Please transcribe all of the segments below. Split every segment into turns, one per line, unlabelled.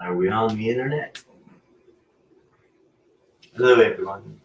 Are we on the internet? Hello, everyone.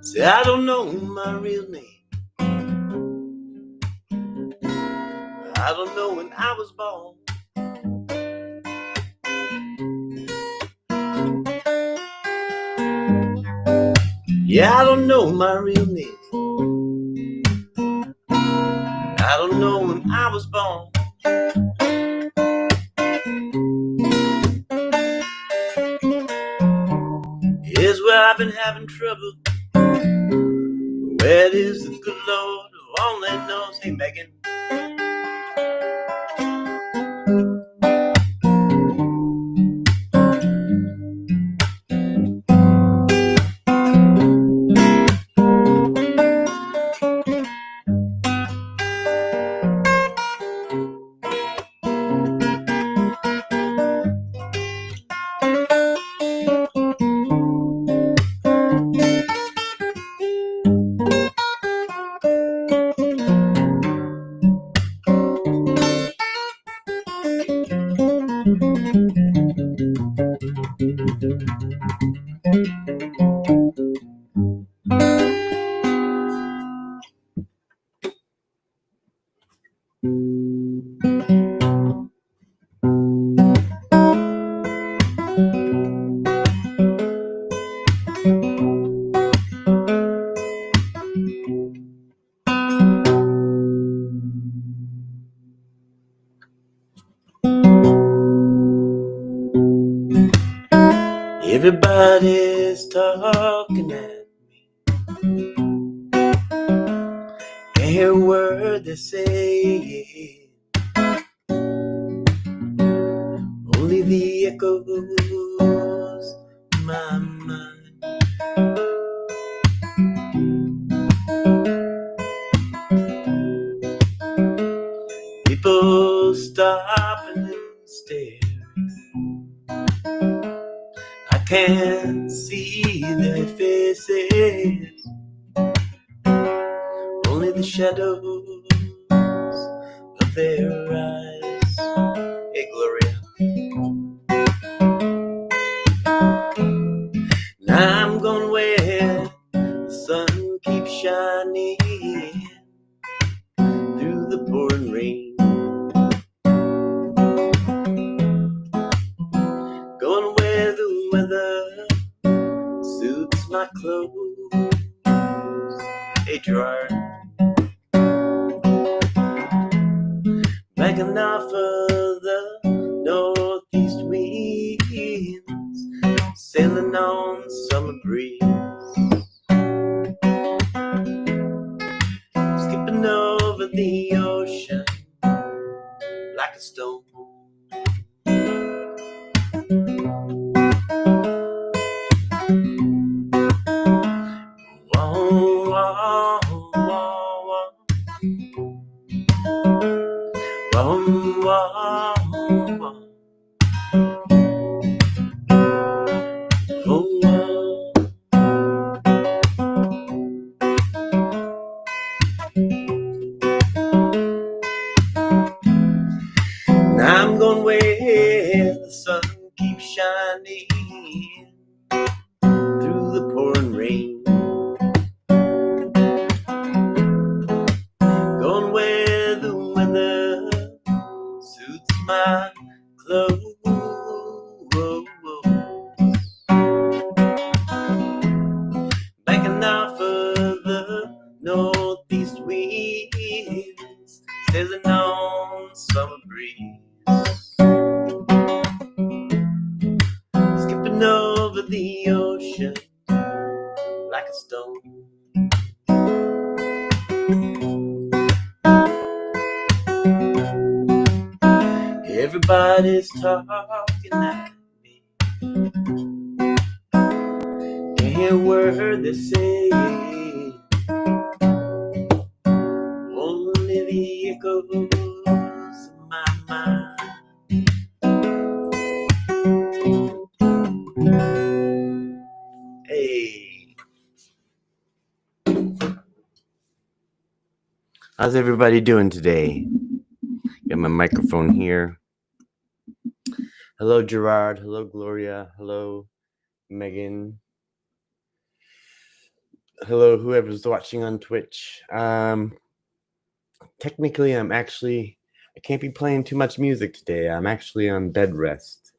See, I don't know my real name. I don't know when I was born. Yeah, I don't know my real name. I don't know when I was born. Here's where I've been having trouble. Where it is the good Lord only knows. Hey, Megan. Everybody's talking at me. Can't hear a word they say. Only the echoes in my mind. People stop and stare. I can't see their faces. Only the shadows of their eyes. Hey, Gloria. Now I'm going where the sun keeps shining through the pouring rain. Going where the weather suits my clothes. Hey, Gerard. Backing off of the northeast winds, sailing on the summer breeze, skipping over the ocean like a stone. Whoa, whoa, whoa, whoa, whoa, whoa. Now I'm going where the sun keeps shining through the pouring rain. Going where the weather my clothes. Backing off of the northeast winds, sailing on summer breeze, skipping over the ocean like a stone. Everybody's talking at me. Can't hear a word they say. Only the echoes of my mind. Hey, how's everybody doing today? Got my microphone here. Hello, Gerard. Hello, Gloria. Hello, Megan. Hello, whoever's watching on Twitch. Technically, I can't be playing too much music today. I'm actually on bed rest.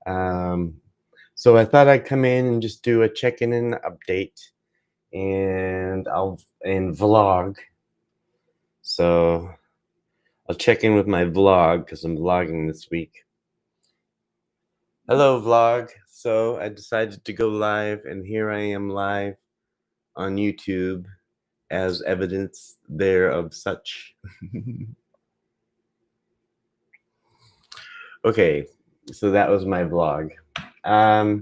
So I thought I'd come in and just do a check-in and update, and vlog. So I'll check in with my vlog because I'm vlogging this week. Hello, vlog. So I decided to go live, and here I am live on YouTube as evidence there of such. Okay, so that was my vlog. I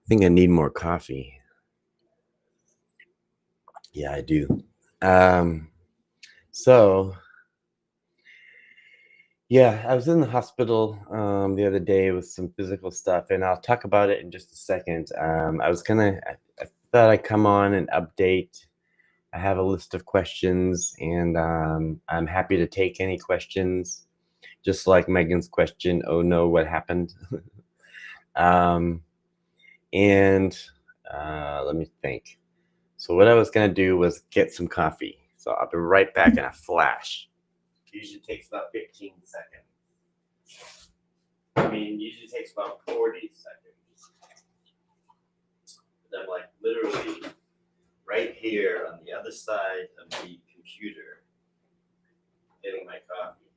think I need more coffee. Yeah, I do. So yeah, I was in the hospital the other day with some physical stuff, and I'll talk about it in just a second. I thought I'd come on and update. I have a list of questions, and I'm happy to take any questions, just like Megan's question, oh no, what happened? And let me think. So what I was going to do was get some coffee. So I'll be right back in a flash. Usually takes about 15 seconds. Usually takes about 40 seconds. But I'm like literally right here on the other side of the computer getting my coffee.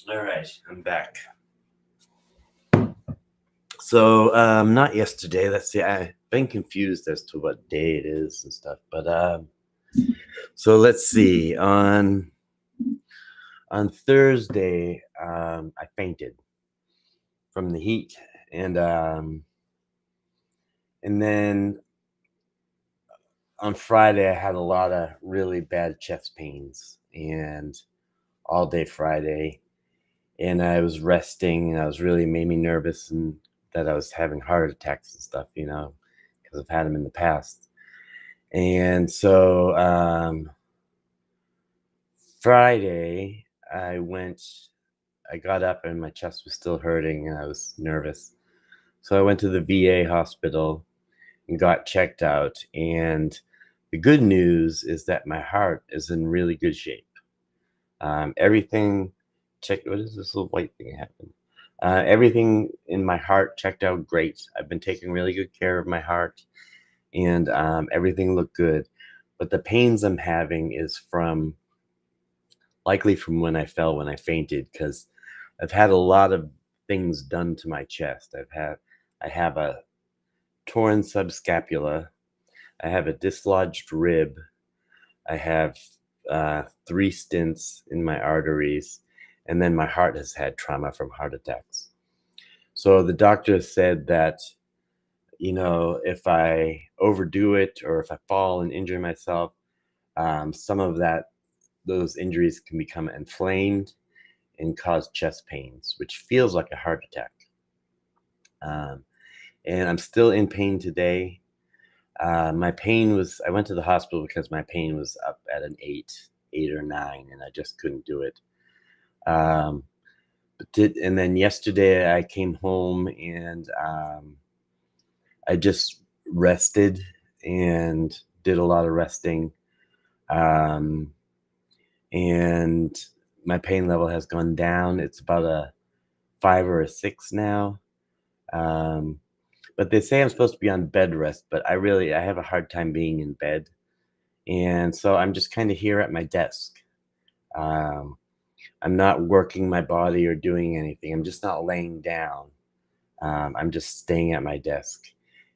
All right, I'm back. So not yesterday. Let's see. I've been confused as to what day it is and stuff. But so let's see. On Thursday, I fainted from the heat, and then on Friday I had a lot of really bad chest pains, and all day Friday, and I was resting, and I was really made me nervous, and that I was having heart attacks and stuff, because I've had them in the past. And so Friday I got up and my chest was still hurting and I was nervous. So I went to the VA hospital and got checked out. And the good news is that my heart is in really good shape. Everything checked. What is this little white thing happened? Everything in my heart checked out great. I've been taking really good care of my heart, and everything looked good. But the pains I'm having is likely from when I fainted, because I've had a lot of things done to my chest. I have a torn subscapula. I have a dislodged rib. I have 3 stents in my arteries, and then my heart has had trauma from heart attacks. So the doctor said that, if I overdo it or if I fall and injure myself, some of those injuries can become inflamed and cause chest pains, which feels like a heart attack. And I'm still in pain today. I went to the hospital because my pain was up at an 8 or 9, and I just couldn't do it. And then yesterday I came home, and I just rested, and did a lot of resting, um, and my pain level has gone down. It's about a 5 or a 6 now. Um, but they say I'm supposed to be on bed rest, but I have a hard time being in bed, and so I'm just kind of here at my desk. Um, I'm not working my body or doing anything. I'm just not laying down. I'm just staying at my desk,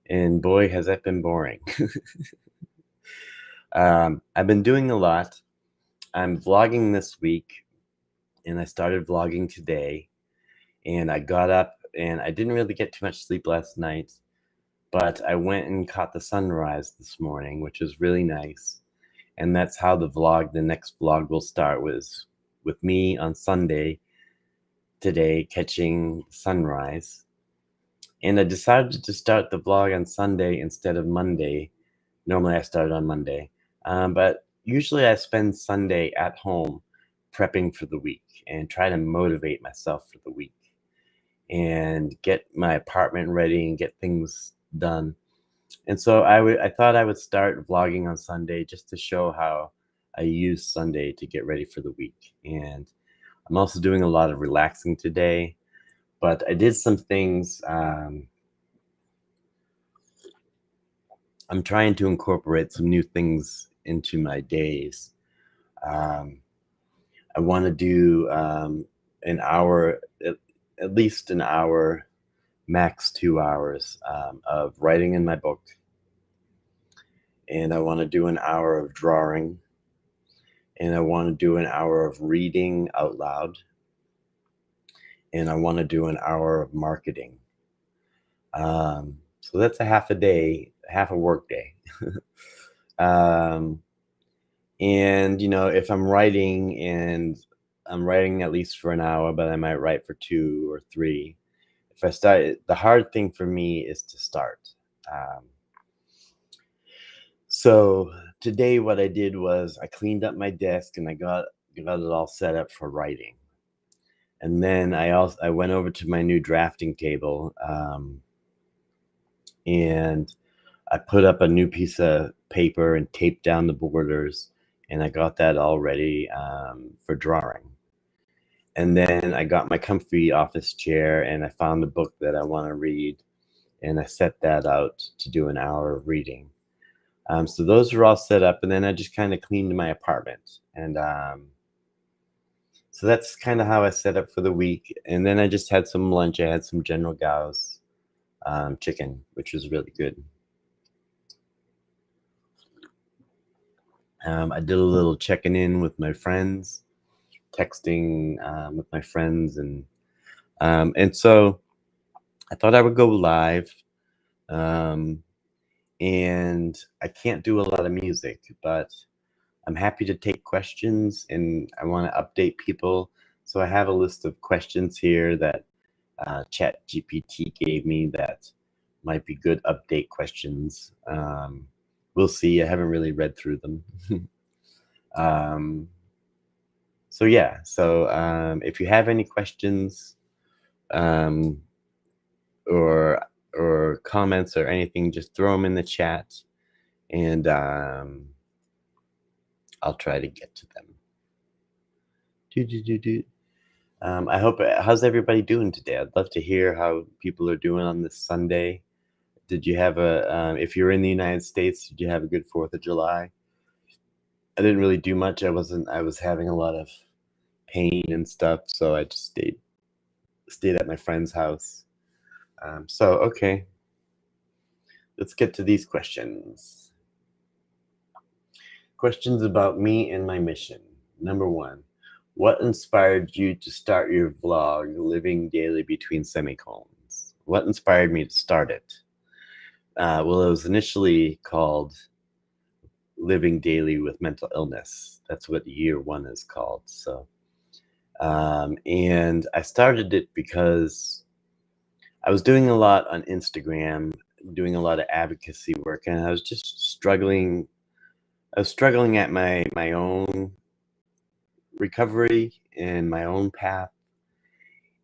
and boy, has that been boring. I've been doing a lot. I'm vlogging this week, and I started vlogging today. And I got up, and I didn't really get too much sleep last night, but I went and caught the sunrise this morning, which was really nice. And that's how the next vlog will start, was with me on Sunday today catching sunrise. And I decided to start the vlog on Sunday instead of Monday. Normally I start on Monday. But usually I spend Sunday at home prepping for the week and try to motivate myself for the week and get my apartment ready and get things done. And so I thought I would start vlogging on Sunday just to show how I use Sunday to get ready for the week. And I'm also doing a lot of relaxing today, but I did some things. I'm trying to incorporate some new things into my days. Um, I want to do an hour, at least an hour, max 2 hours of writing in my book. And I want to do an hour of drawing. And I want to do an hour of reading out loud. And I want to do an hour of marketing. So that's a half a day, half a work day. um, and if I'm writing at least for an hour, but I might write for 2 or 3. If I start, the hard thing for me is to start. Um, so today, what I did was I cleaned up my desk and I got it all set up for writing. And then I went over to my new drafting table, and I put up a new piece of paper and taped down the borders, and I got that all ready for drawing. And then I got my comfy office chair and I found the book that I want to read, and I set that out to do an hour of reading. So those are all set up, and then I just kind of cleaned my apartment, and so that's kind of how I set up for the week. And then I just had some lunch. I had some General Gao's chicken, which was really good. I did a little checking in with my friends, texting with my friends, and so I thought I would go live. Um, and I can't do a lot of music, but I'm happy to take questions, and I want to update people. So I have a list of questions here that Chat GPT gave me that might be good update questions. We'll see. I haven't really read through them. um, so yeah. So if you have any questions, um, or comments or anything, just throw them in the chat, and I'll try to get to them. Do, do, do, do. I hope. How's everybody doing today? I'd love to hear how people are doing on this Sunday. Did you have if you're in the United States, did you have a good 4th of July? I didn't really do much. I was having a lot of pain and stuff, so I just stayed at my friend's house. So okay, let's get to these questions. Questions about me and my mission. Number 1. What inspired you to start your vlog, Living Daily Between Semicolons? What inspired me to start it? Well, it was initially called Living Daily with Mental Illness. That's what year 1 is called. So, and I started it because I was doing a lot on Instagram, doing a lot of advocacy work, and I was just struggling. I was struggling at my own recovery and my own path.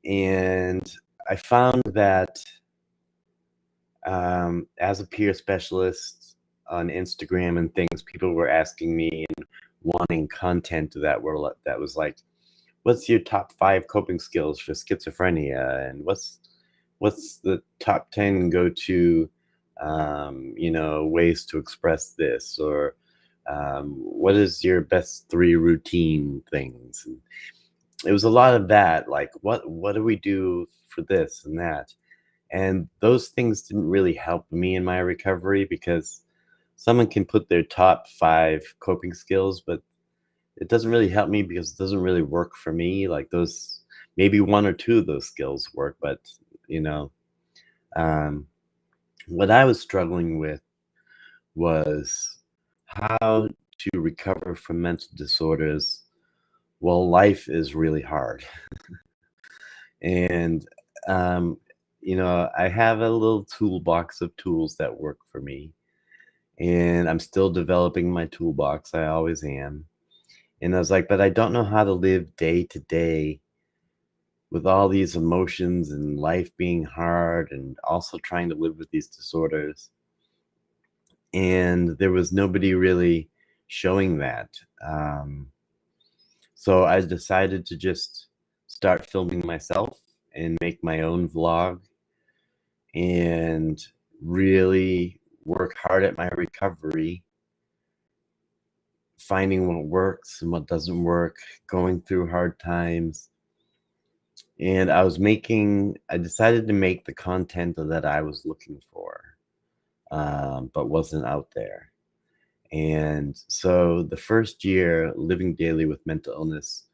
And I found that as a peer specialist, on Instagram and things, people were asking me and wanting content that was like, what's your top 5 coping skills for schizophrenia? And what's the top 10 go-to, ways to express this? Or what is your best 3 routine things? And it was a lot of that, like, what do we do for this and that? And those things didn't really help me in my recovery because someone can put their top 5 coping skills, but it doesn't really help me because it doesn't really work for me. Like those, maybe 1 or 2 of those skills work, but you know, um, what I was struggling with was how to recover from mental disorders while life is really hard. And um, I have a little toolbox of tools that work for me, and I'm still developing my toolbox. I always am. And I was like, but I don't know how to live day to day with all these emotions and life being hard and also trying to live with these disorders. And there was nobody really showing that. So I decided to just start filming myself and make my own vlog and really work hard at my recovery, finding what works and what doesn't work, going through hard times. And I decided to make the content that I was looking for, but wasn't out there. And so the first year living daily with mental illness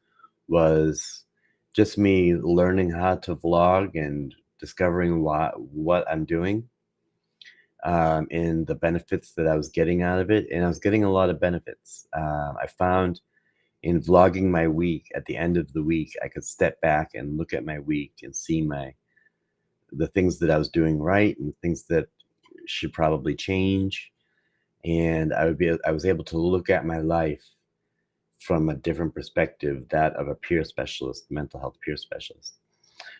was just me learning how to vlog and discovering what I'm doing, and the benefits that I was getting out of it. And I was getting a lot of benefits. I found in vlogging my week, at the end of the week, I could step back and look at my week and see the things that I was doing right and things that should probably change. And I was able to look at my life from a different perspective, that of a peer specialist, mental health peer specialist.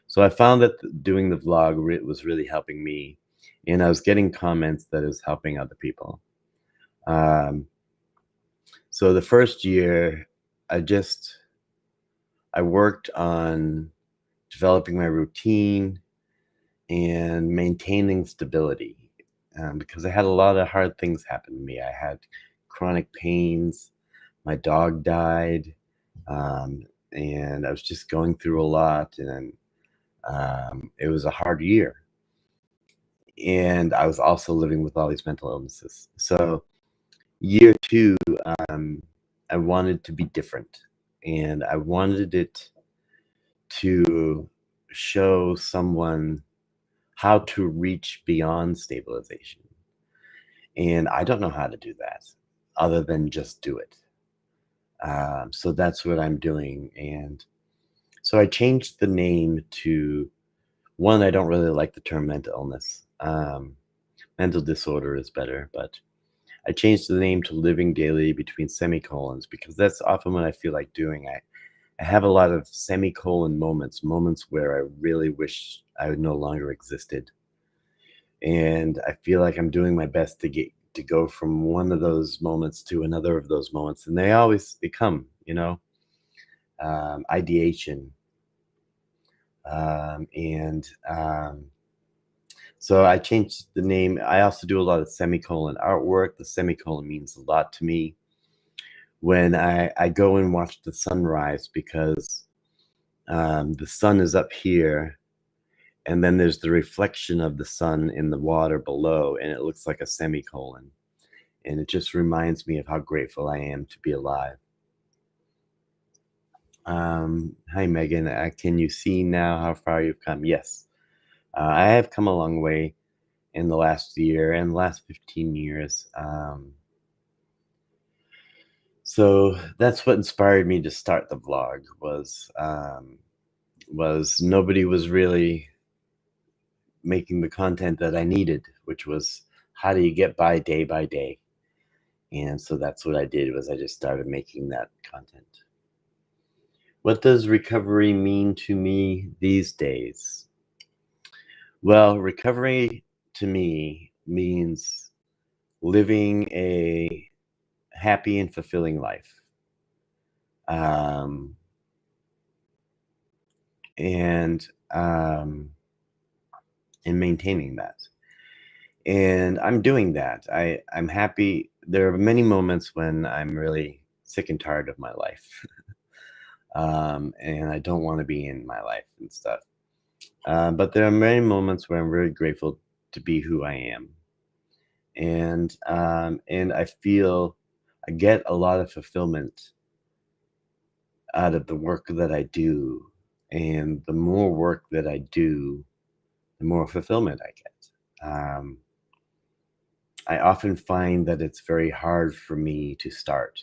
So I found that doing the vlog was really helping me, and I was getting comments that it was helping other people. Um, so the first year, I just I worked on developing my routine and maintaining stability, because I had a lot of hard things happen to me. I had chronic pains. My dog died, um, and I was just going through a lot. And it was a hard year. And I was also living with all these mental illnesses. So year two, um, I wanted to be different, and I wanted it to show someone how to reach beyond stabilization. And I don't know how to do that other than just do it. So that's what I'm doing. And so I changed the name to one. I don't really like the term mental illness. Mental disorder is better, but I changed the name to Living Daily Between Semicolons because that's often what I feel like doing. I have a lot of semicolon moments where I really wish I no longer existed. And I feel like I'm doing my best to go from one of those moments to another of those moments, and they come, ideation, and so I changed the name. I also do a lot of semicolon artwork. The semicolon means a lot to me when I go and watch the sunrise because the sun is up here, and then there's the reflection of the sun in the water below, and it looks like a semicolon. And it just reminds me of how grateful I am to be alive. Hi, Megan. Can you see now how far you've come? Yes, I have come a long way in the last year and the last 15 years. So that's what inspired me to start the vlog was nobody was really making the content that I needed, which was how do you get by day. And so that's what I did was I just started making that content. What does recovery mean to me these days? Well, recovery to me means living a happy and fulfilling life. Um, and um, and maintaining that. And I'm doing that. I'm happy. There are many moments when I'm really sick and tired of my life, and I don't want to be in my life and stuff. But there are many moments where I'm very grateful to be who I am, and I feel I get a lot of fulfillment out of the work that I do, and the more work that I do, the more fulfillment I get. I often find that it's very hard for me to start.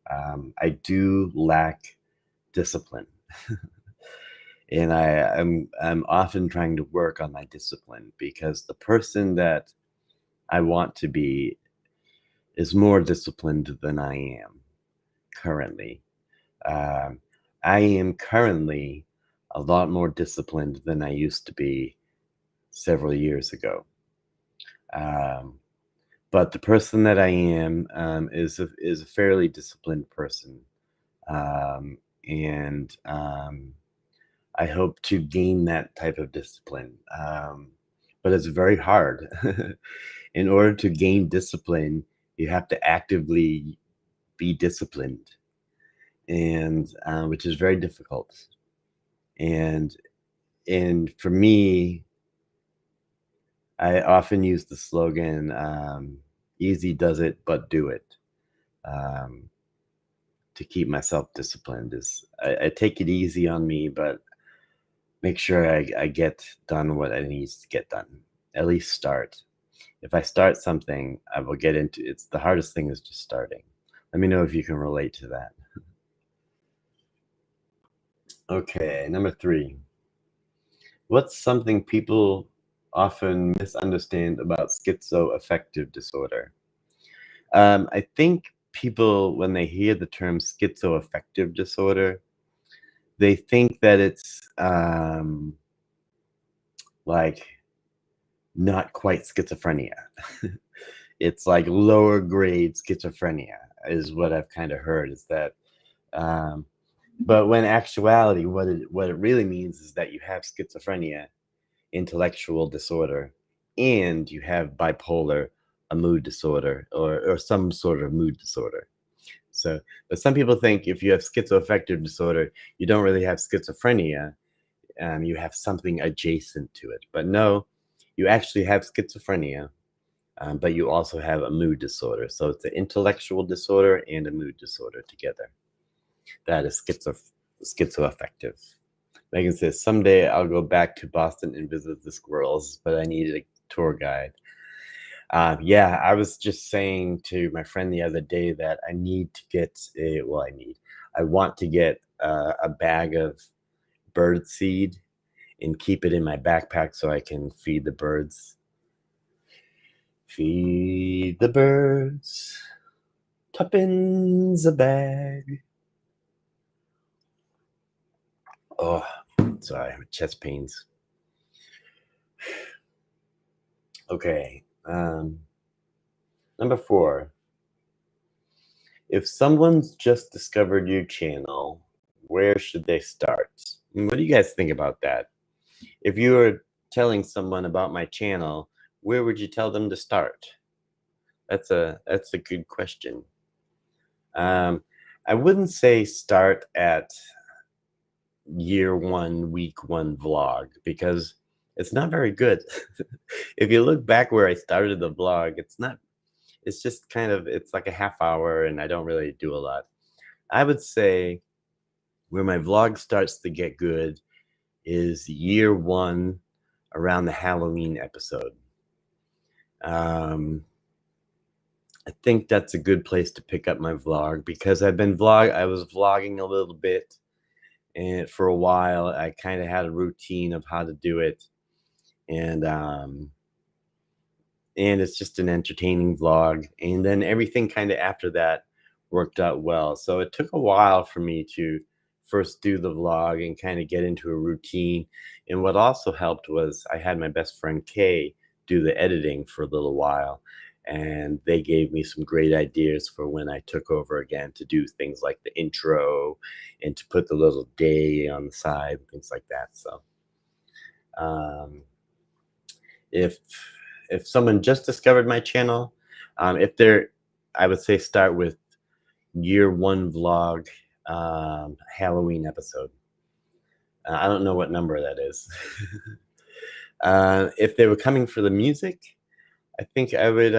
I do lack discipline, and I'm often trying to work on my discipline because the person that I want to be is more disciplined than I am currently. Um, I am currently a lot more disciplined than I used to be several years ago. Um, but the person that I am is a fairly disciplined person, um, and I hope to gain that type of discipline. But it's very hard. In order to gain discipline, you have to actively be disciplined, and which is very difficult. And and for me, I often use the slogan, "Easy does it, but do it." Um, to keep myself disciplined is I take it easy on me, but make sure I get done what I needs to get done. At least start. If I start something, I will get into it's the hardest thing is just starting. Let me know if you can relate to that. Okay, number 3. What's something people often misunderstand about schizoaffective disorder? I think people, when they hear the term schizoaffective disorder, they think that it's like not quite schizophrenia. It's like lower grade schizophrenia is what I've kind of heard is that um, but when actuality what it really means is that you have schizophrenia, intellectual disorder, and you have bipolar, a mood disorder or some sort of mood disorder. So, but some people think if you have schizoaffective disorder, you don't really have schizophrenia, you have something adjacent to it. But no, you actually have schizophrenia, but you also have a mood disorder. So it's an intellectual disorder and a mood disorder together. That is schizoaffective. Megan says, someday I'll go back to Boston and visit the squirrels, but I need a tour guide. Yeah, I was just saying to my friend the other day that I need to get I want to get a bag of bird seed and keep it in my backpack so I can feed the birds. Feed the birds, tuppence a bag. Oh, sorry, chest pains. Okay, number 4. If someone's just discovered your channel, where should they start? What do you guys think about that? If you were telling someone about my channel, where would you tell them to start? That's a good question. Um, I wouldn't say start at year 1, week 1 vlog because it's not very good. If you look back where I started the vlog, it's just kind of it's like a half hour and I don't really do a lot. I would say where my vlog starts to get good is year 1 around the Halloween episode. Um, I think that's a good place to pick up my vlog because I was vlogging a little bit and for a while I kind of had a routine of how to do it, and and it's just an entertaining vlog, and then everything kind of after that worked out well. So it took a while for me to first do the vlog and kind of get into a routine. And what also helped was I had my best friend Kay do the editing for a little while, and they gave me some great ideas for when I took over again to do things like the intro and to put the little day on the side, things like that. So, um, if if someone just discovered my channel, if they're, I would say start with year one vlog, Halloween episode. I don't know what number that is. If they were coming for the music, I think I would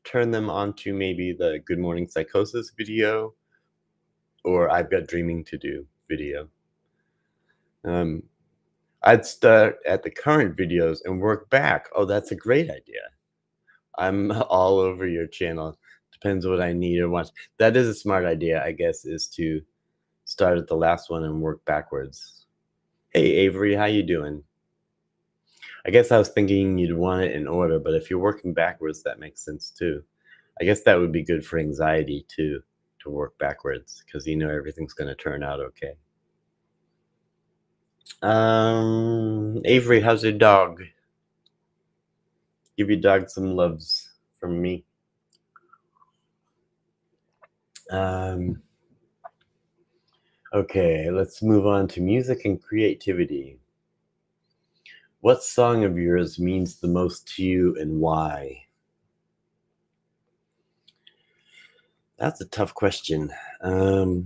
turn them on to maybe the Good Morning Psychosis video or I've Got Dreaming to Do video. Um, I'd start at the current videos and work back. Oh, that's a great idea. I'm all over your channel. Depends what I need or want. That is a smart idea, I guess, is to start at the last one and work backwards. Hey, Avery, how you doing? I guess I was thinking you'd want it in order, but if you're working backwards, that makes sense too. I guess that would be good for anxiety too, to work backwards, because you know everything's going to turn out okay. Avery, how's your dog? Give your dog some loves from me. Um, okay, let's move on to music and creativity. What song of yours means the most to you and why? That's a tough question. I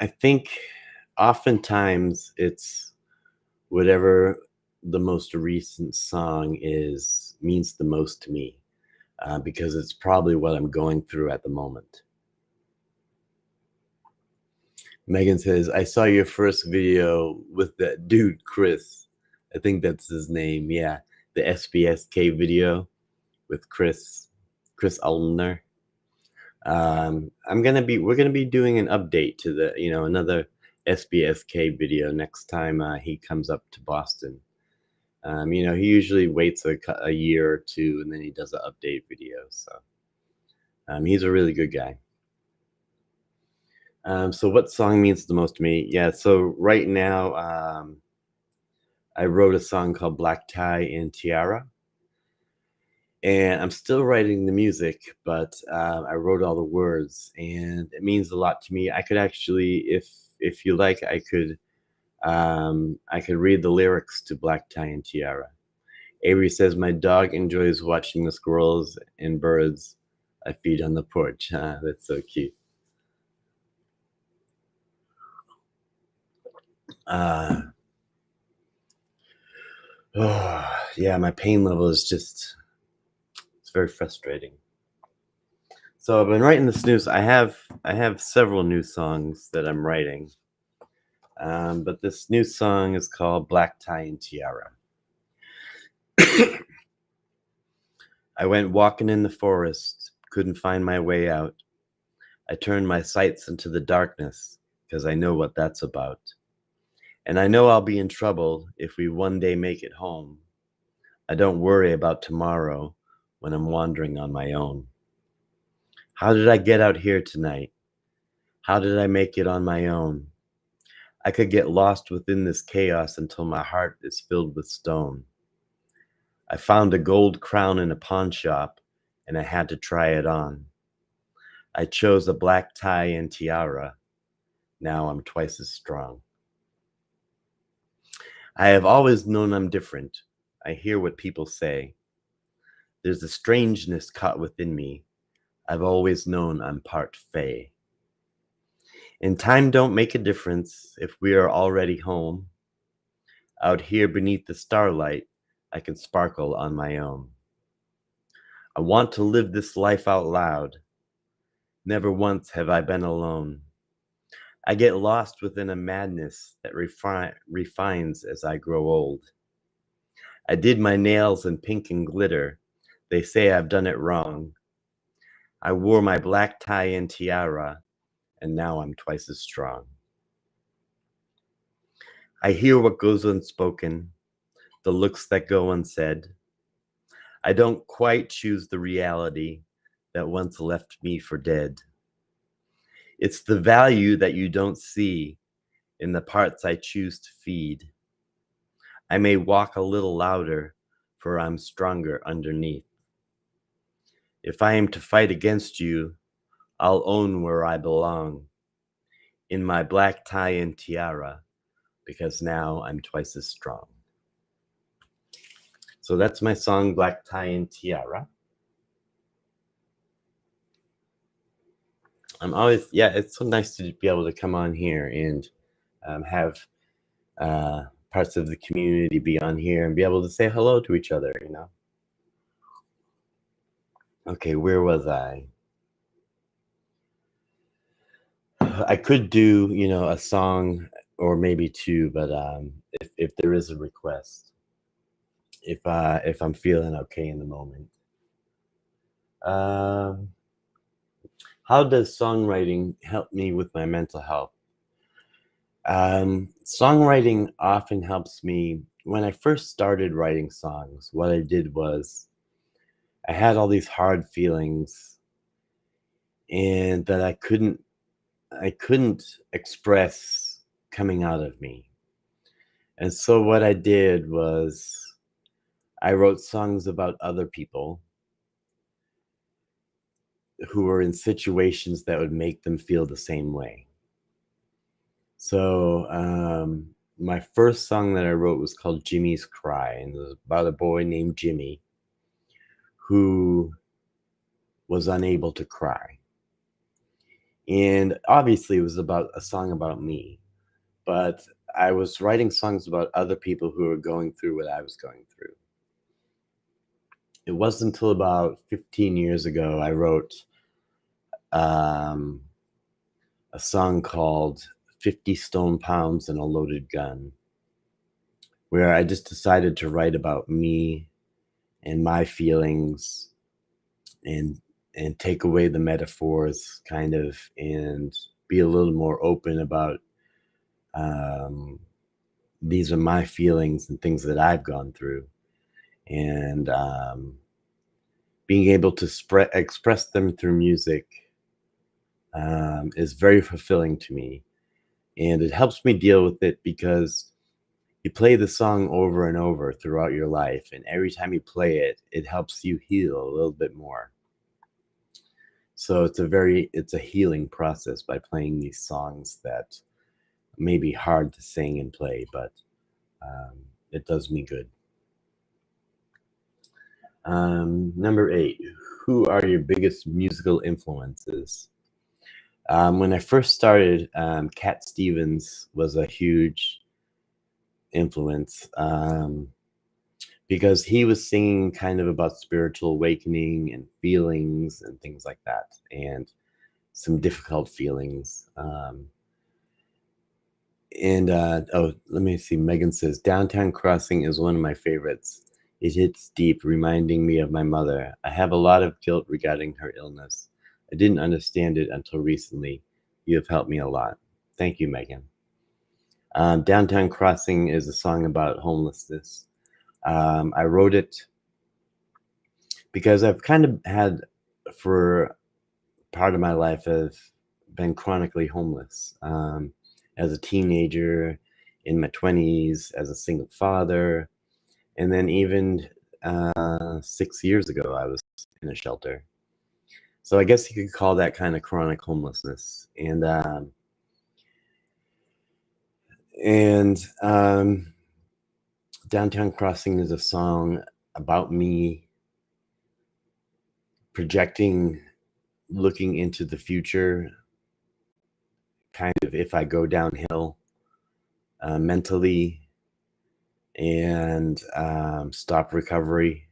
think oftentimes it's whatever the most recent song is means the most to me, because it's probably what I'm going through at the moment. Megan says, I saw your first video with that dude, Chris. I think that's his name. Yeah. The SBSK video with Chris Ulner. We're gonna be doing an update to another SBSK video next time he comes up to Boston. He usually waits a year or two and then he does an update video. So he's a really good guy. So what song means the most to me? Yeah, so right now I wrote a song called Black Tie and Tiara. And I'm still writing the music, but I wrote all the words, and it means a lot to me. I could actually, if you like, I could read the lyrics to Black Tie and Tiara. Avery says, "My dog enjoys watching the squirrels and birds I feed on the porch." That's so cute. Uh, oh, yeah, my pain level is it's very frustrating. So I've been writing this news. I have several new songs that I'm writing. But this new song is called Black Tie and Tiara. I went walking in the forest, couldn't find my way out. I turned my sights into the darkness, because I know what that's about. And I know I'll be in trouble if we one day make it home. I don't worry about tomorrow when I'm wandering on my own. How did I get out here tonight? How did I make it on my own? I could get lost within this chaos until my heart is filled with stone. I found a gold crown in a pawn shop, and I had to try it on. I chose a black tie and tiara. Now I'm twice as strong. I have always known I'm different. I hear what people say. There's a strangeness caught within me. I've always known I'm part fae. And time don't make a difference if we are already home. Out here beneath the starlight, I can sparkle on my own. I want to live this life out loud. Never once have I been alone. I get lost within a madness that refines as I grow old. I did my nails in pink and glitter. They say I've done it wrong. I wore my black tie and tiara, and now I'm twice as strong. I hear what goes unspoken, the looks that go unsaid. I don't quite choose the reality that once left me for dead. It's the value that you don't see in the parts I choose to feed. I may walk a little louder, for I'm stronger underneath. If I am to fight against you, I'll own where I belong in my black tie and tiara, because now I'm twice as strong. So that's my song, Black Tie and Tiara. Yeah, it's so nice to be able to come on here and have uh, parts of the community be on here and be able to say hello to each other, you know? Okay, where was I? I could do, a song or maybe two, but if there is a request, if I'm feeling okay in the moment. Um, how does songwriting help me with my mental health? Songwriting often helps me. When I first started writing songs, what I did was I had all these hard feelings and that I couldn't express coming out of me. And so what I did was I wrote songs about other people who were in situations that would make them feel the same way. So my first song that I wrote was called Jimmy's Cry, and it was about a boy named Jimmy who was unable to cry. And obviously, it was about a song about me, but I was writing songs about other people who were going through what I was going through. It wasn't until about 15 years ago I wrote um, a song called 50 Stone Pounds and a Loaded Gun, where I just decided to write about me and my feelings and take away the metaphors kind of and be a little more open about um, these are my feelings and things that I've gone through, and being able to express them through music is very fulfilling to me, and it helps me deal with it because you play the song over and over throughout your life, and every time you play it, it helps you heal a little bit more. So it's a healing process by playing these songs that may be hard to sing and play, but um, it does me good. Number 8, who are your biggest musical influences? When I first started, Cat Stevens was a huge influence because he was singing kind of about spiritual awakening and feelings and things like that, and some difficult feelings. Let me see. Megan says Downtown Crossing is one of my favorites. It hits deep, reminding me of my mother. I have a lot of guilt regarding her illness. I didn't understand it until recently. You have helped me a lot. Thank you, Megan. Downtown Crossing is a song about homelessness. I wrote it because I've kind of had, for part of my life, I've been chronically homeless. As a teenager, in my 20s, as a single father, and then even 6 years ago, I was in a shelter. So I guess you could call that kind of chronic homelessness. And Downtown Crossing is a song about me projecting, looking into the future, kind of if I go downhill mentally and stop recovery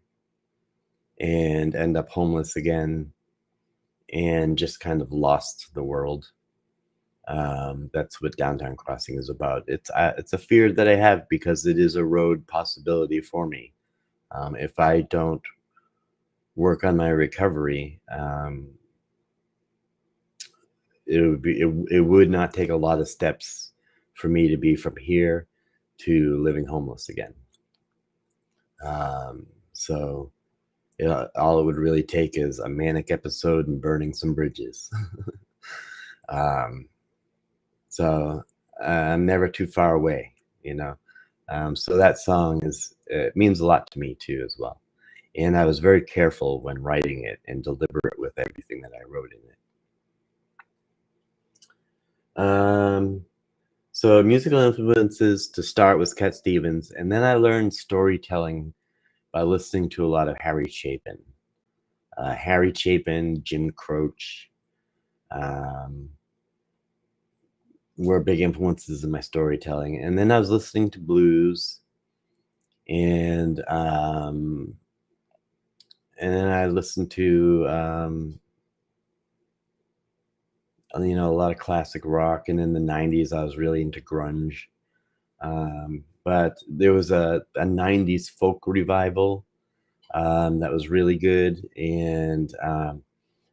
and end up homeless again and just kind of lost the world. That's what Downtown Crossing is about. It's a fear that I have because it is a road possibility for me. If I don't work on my recovery, it would not take a lot of steps for me to be from here to living homeless again. So all it would really take is a manic episode and burning some bridges. um, so I'm never too far away, you know. So that song it means a lot to me too as well. and I was very careful when writing it and deliberate with everything that I wrote in it. So musical influences to start was Cat Stevens, and then I learned storytelling by listening to a lot of Harry Chapin, Jim Croce, um, were big influences in my storytelling. And then I was listening to blues, and then I listened to a lot of classic rock. And in the '90s, I was really into grunge. But there was a '90s folk revival that was really good, and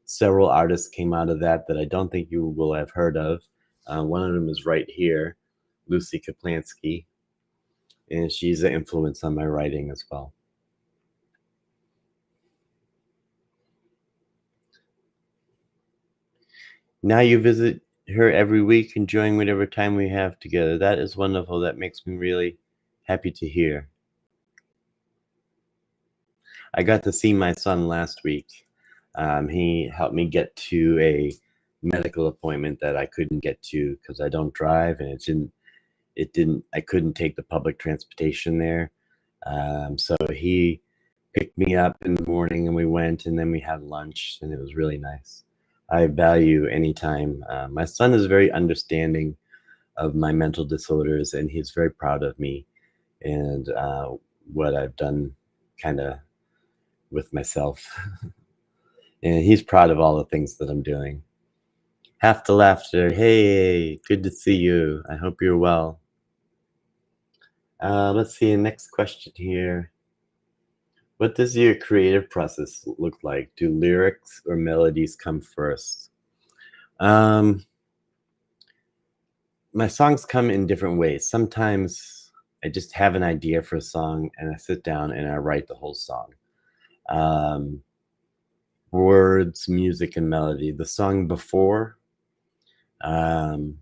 several artists came out of that that I don't think you will have heard of. One of them is right here, Lucy Kaplansky, and she's an influence on my writing as well. Now you visit her every week, enjoying whatever time we have together. That is wonderful. That makes me really happy to hear. I got to see my son last week. He helped me get to a medical appointment that I couldn't get to because I don't drive, and I couldn't take the public transportation there. So he picked me up in the morning and we went, and then we had lunch, and it was really nice. I value any time. My son is very understanding of my mental disorders, and he's very proud of me and what I've done kind of with myself. And he's proud of all the things that I'm doing. Half the laughter. Hey, good to see you. I hope you're well. Let's see. Next question here. What does your creative process look like? Do lyrics or melodies come first? Um, my songs come in different ways. Sometimes I just have an idea for a song and I sit down and I write the whole song. Um, Words, music, and melody. The song before, um,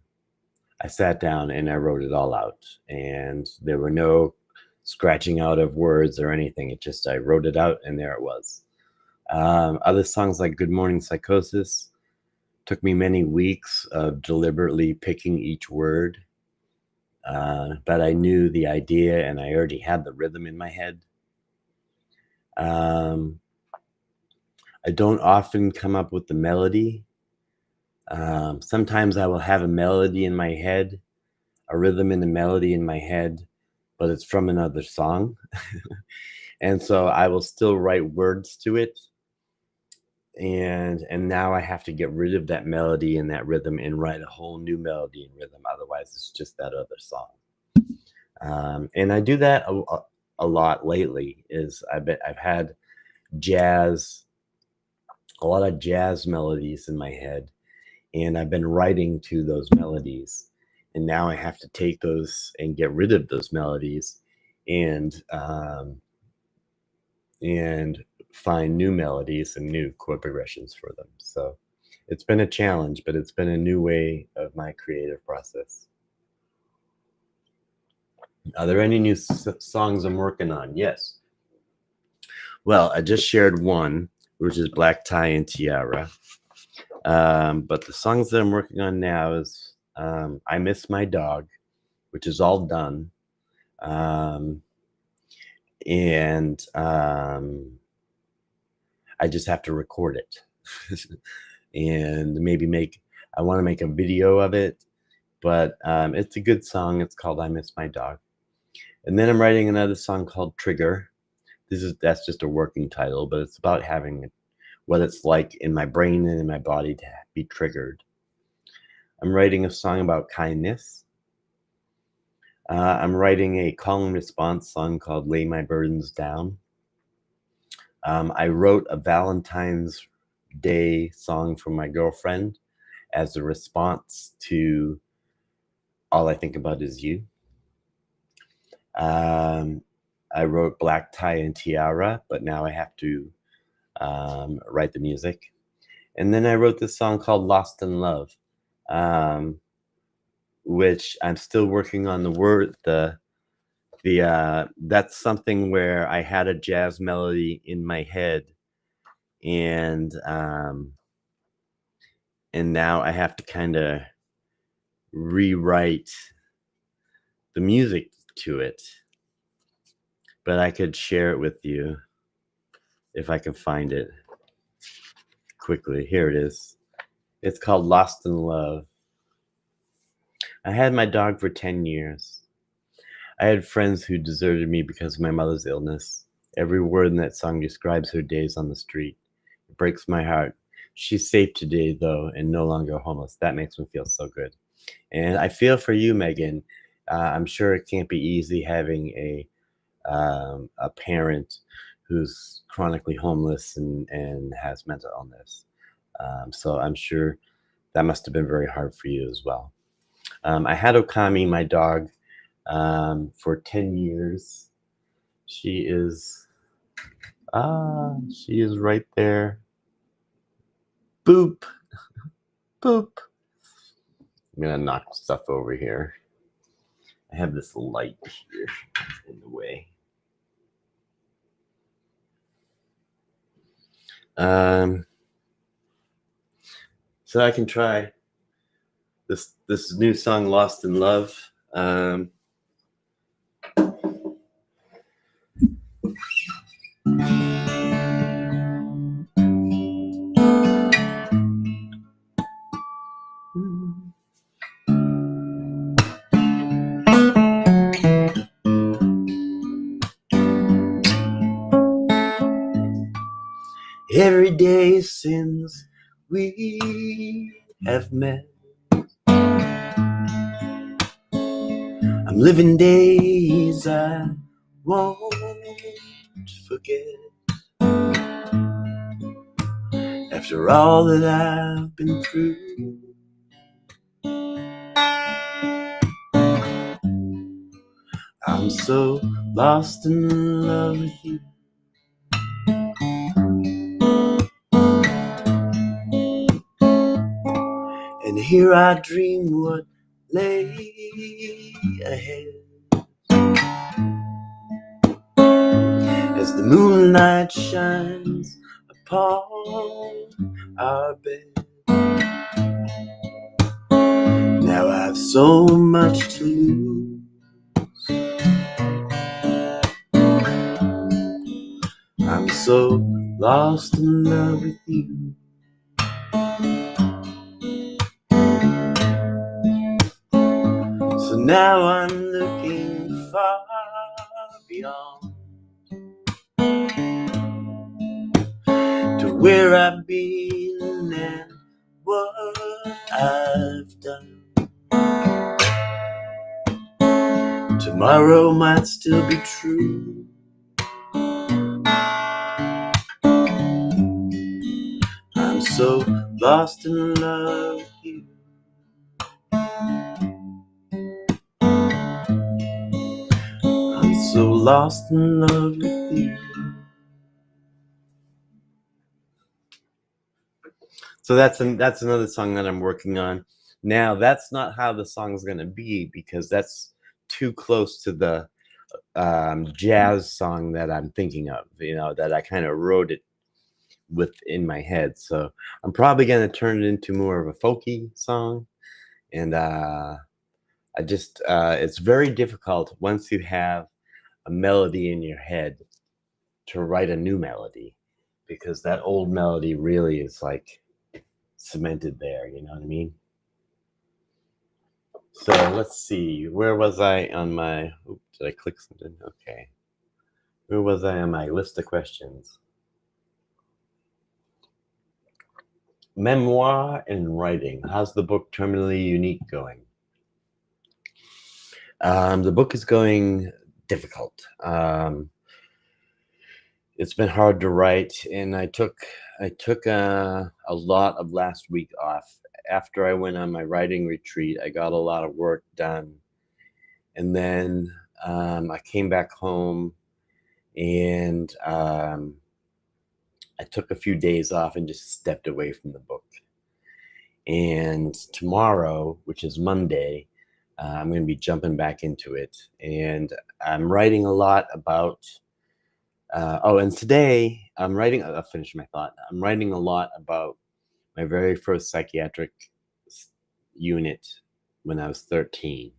I sat down and I wrote it all out, and there were no scratching out of words or anything. I wrote it out, and there it was. Other songs like Good Morning Psychosis took me many weeks of deliberately picking each word, but I knew the idea and I already had the rhythm in my head. Um, I don't often come up with the melody. Sometimes I will have a melody in my head, a rhythm and a melody in my head, but it's from another song. And so I will still write words to it, and now I have to get rid of that melody and that rhythm and write a whole new melody and rhythm. Otherwise, it's just that other song. And I do that a lot lately. I've had jazz, a lot of jazz melodies in my head, and I've been writing to those melodies. And now I have to take those and get rid of those melodies, and and find new melodies and new chord progressions for them. So it's been a challenge, but it's been a new way of my creative process. Are there any new songs I'm working on? Yes. Well, I just shared one, which is Black Tie and Tiara. But the songs that I'm working on now is I Miss My Dog, which is all done. Um, and I just have to record it. And I want to make a video of it, but it's a good song. It's called I Miss My Dog. And then I'm writing another song called Trigger. That's just a working title, but it's about having what it's like in my brain and in my body to be triggered. I'm writing a song about kindness. I'm writing a call and response song called Lay My Burdens Down. I wrote a Valentine's Day song for my girlfriend as a response to All I Think About Is You. I wrote Black Tie and Tiara, but now I have to write the music. And then I wrote this song called Lost in Love, which I'm still working on the That's something where I had a jazz melody in my head, and now I have to kinda rewrite the music to it, but I could share it with you if I can find it quickly. Here it is. It's called Lost in Love. I had my dog for 10 years. I had friends who deserted me because of my mother's illness. Every word in that song describes her days on the street. It breaks my heart. She's safe today, though, and no longer homeless. That makes me feel so good. And I feel for you, Megan. I'm sure it can't be easy having a parent who's chronically homeless and has mental illness. So I'm sure that must have been very hard for you as well. I had Okami, my dog, for 10 years. She is she is right there. Boop, boop. I'm gonna knock stuff over here. I have this light here in the way. So I can try this new song, "Lost in Love." Every day since we have met, I'm living days I won't forget. After all that I've been through, I'm so lost in love with you. And here I dream what lay ahead, as the moonlight shines upon our bed. Now I've so much to lose. I'm so lost in love with you. So now I'm looking far beyond to where I've been and what I've done. Tomorrow might still be true. I'm so lost in love with you. I'm so lost in love with you. So that's another song that I'm working on. Now that's not how the song's gonna be, because that's too close to the jazz song that I'm thinking of, that I kind of wrote it with in my head. So I'm probably gonna turn it into more of a folky song. And I just it's very difficult once you have a melody in your head to write a new melody, because that old melody really is like cemented there, you know what I mean? So let's see, where was I on my, oops, did I click something? Okay. Where was I on my list of questions? Memoir and writing. How's the book Terminally Unique going? The book is going difficult. It's been hard to write, and I took a lot of last week off. After I went on my writing retreat, I got a lot of work done, and then I came back home, and I took a few days off and just stepped away from the book. And tomorrow, which is Monday, I'm going to be jumping back into it. And I'm writing a lot about, and today I'll finish my thought. I'm writing a lot about my very first psychiatric s- unit when I was 13.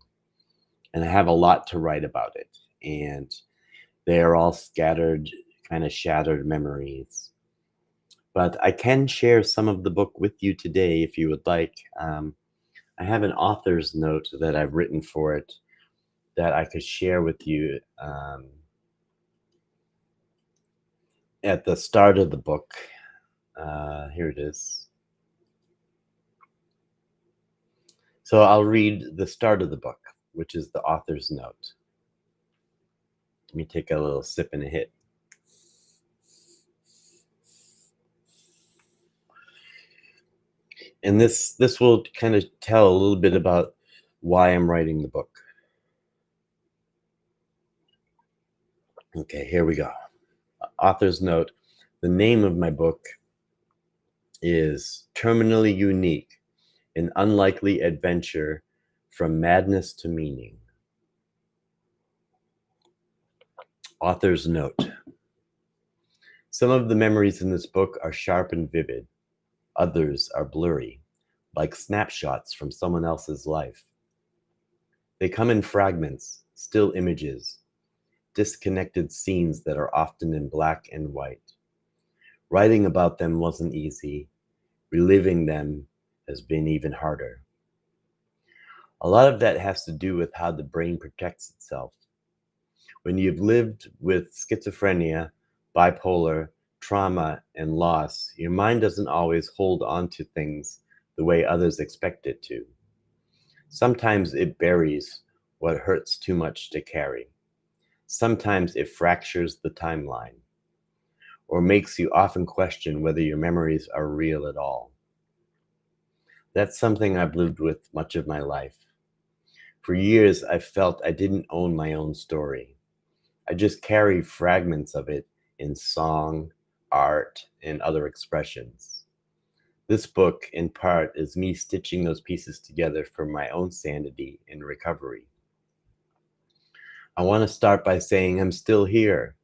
And I have a lot to write about it. And they are all scattered, kind of shattered memories. But I can share some of the book with you today if you would like. I have an author's note that I've written for it that I could share with you at the start of the book. Here it is. So I'll read the start of the book, which is the author's note. Let me take a little sip and a hit. And this will kind of tell a little bit about why I'm writing the book. Okay, here we go. Author's note. The name of my book is Terminally Unique: An Unlikely Adventure from Madness to Meaning. Author's note. Some of the memories in this book are sharp and vivid. Others are blurry, like snapshots from someone else's life. They come in fragments, still images, disconnected scenes that are often in black and white. Writing about them wasn't easy. Reliving them has been even harder. A lot of that has to do with how the brain protects itself. When you've lived with schizophrenia, bipolar, trauma, and loss, your mind doesn't always hold on to things the way others expect it to. Sometimes it buries what hurts too much to carry. Sometimes it fractures the timeline, or makes you often question whether your memories are real at all. That's something I've lived with much of my life. For years, I felt I didn't own my own story. I just carried fragments of it in song, art, and other expressions. This book, in part, is me stitching those pieces together for my own sanity and recovery. I want to start by saying I'm still here.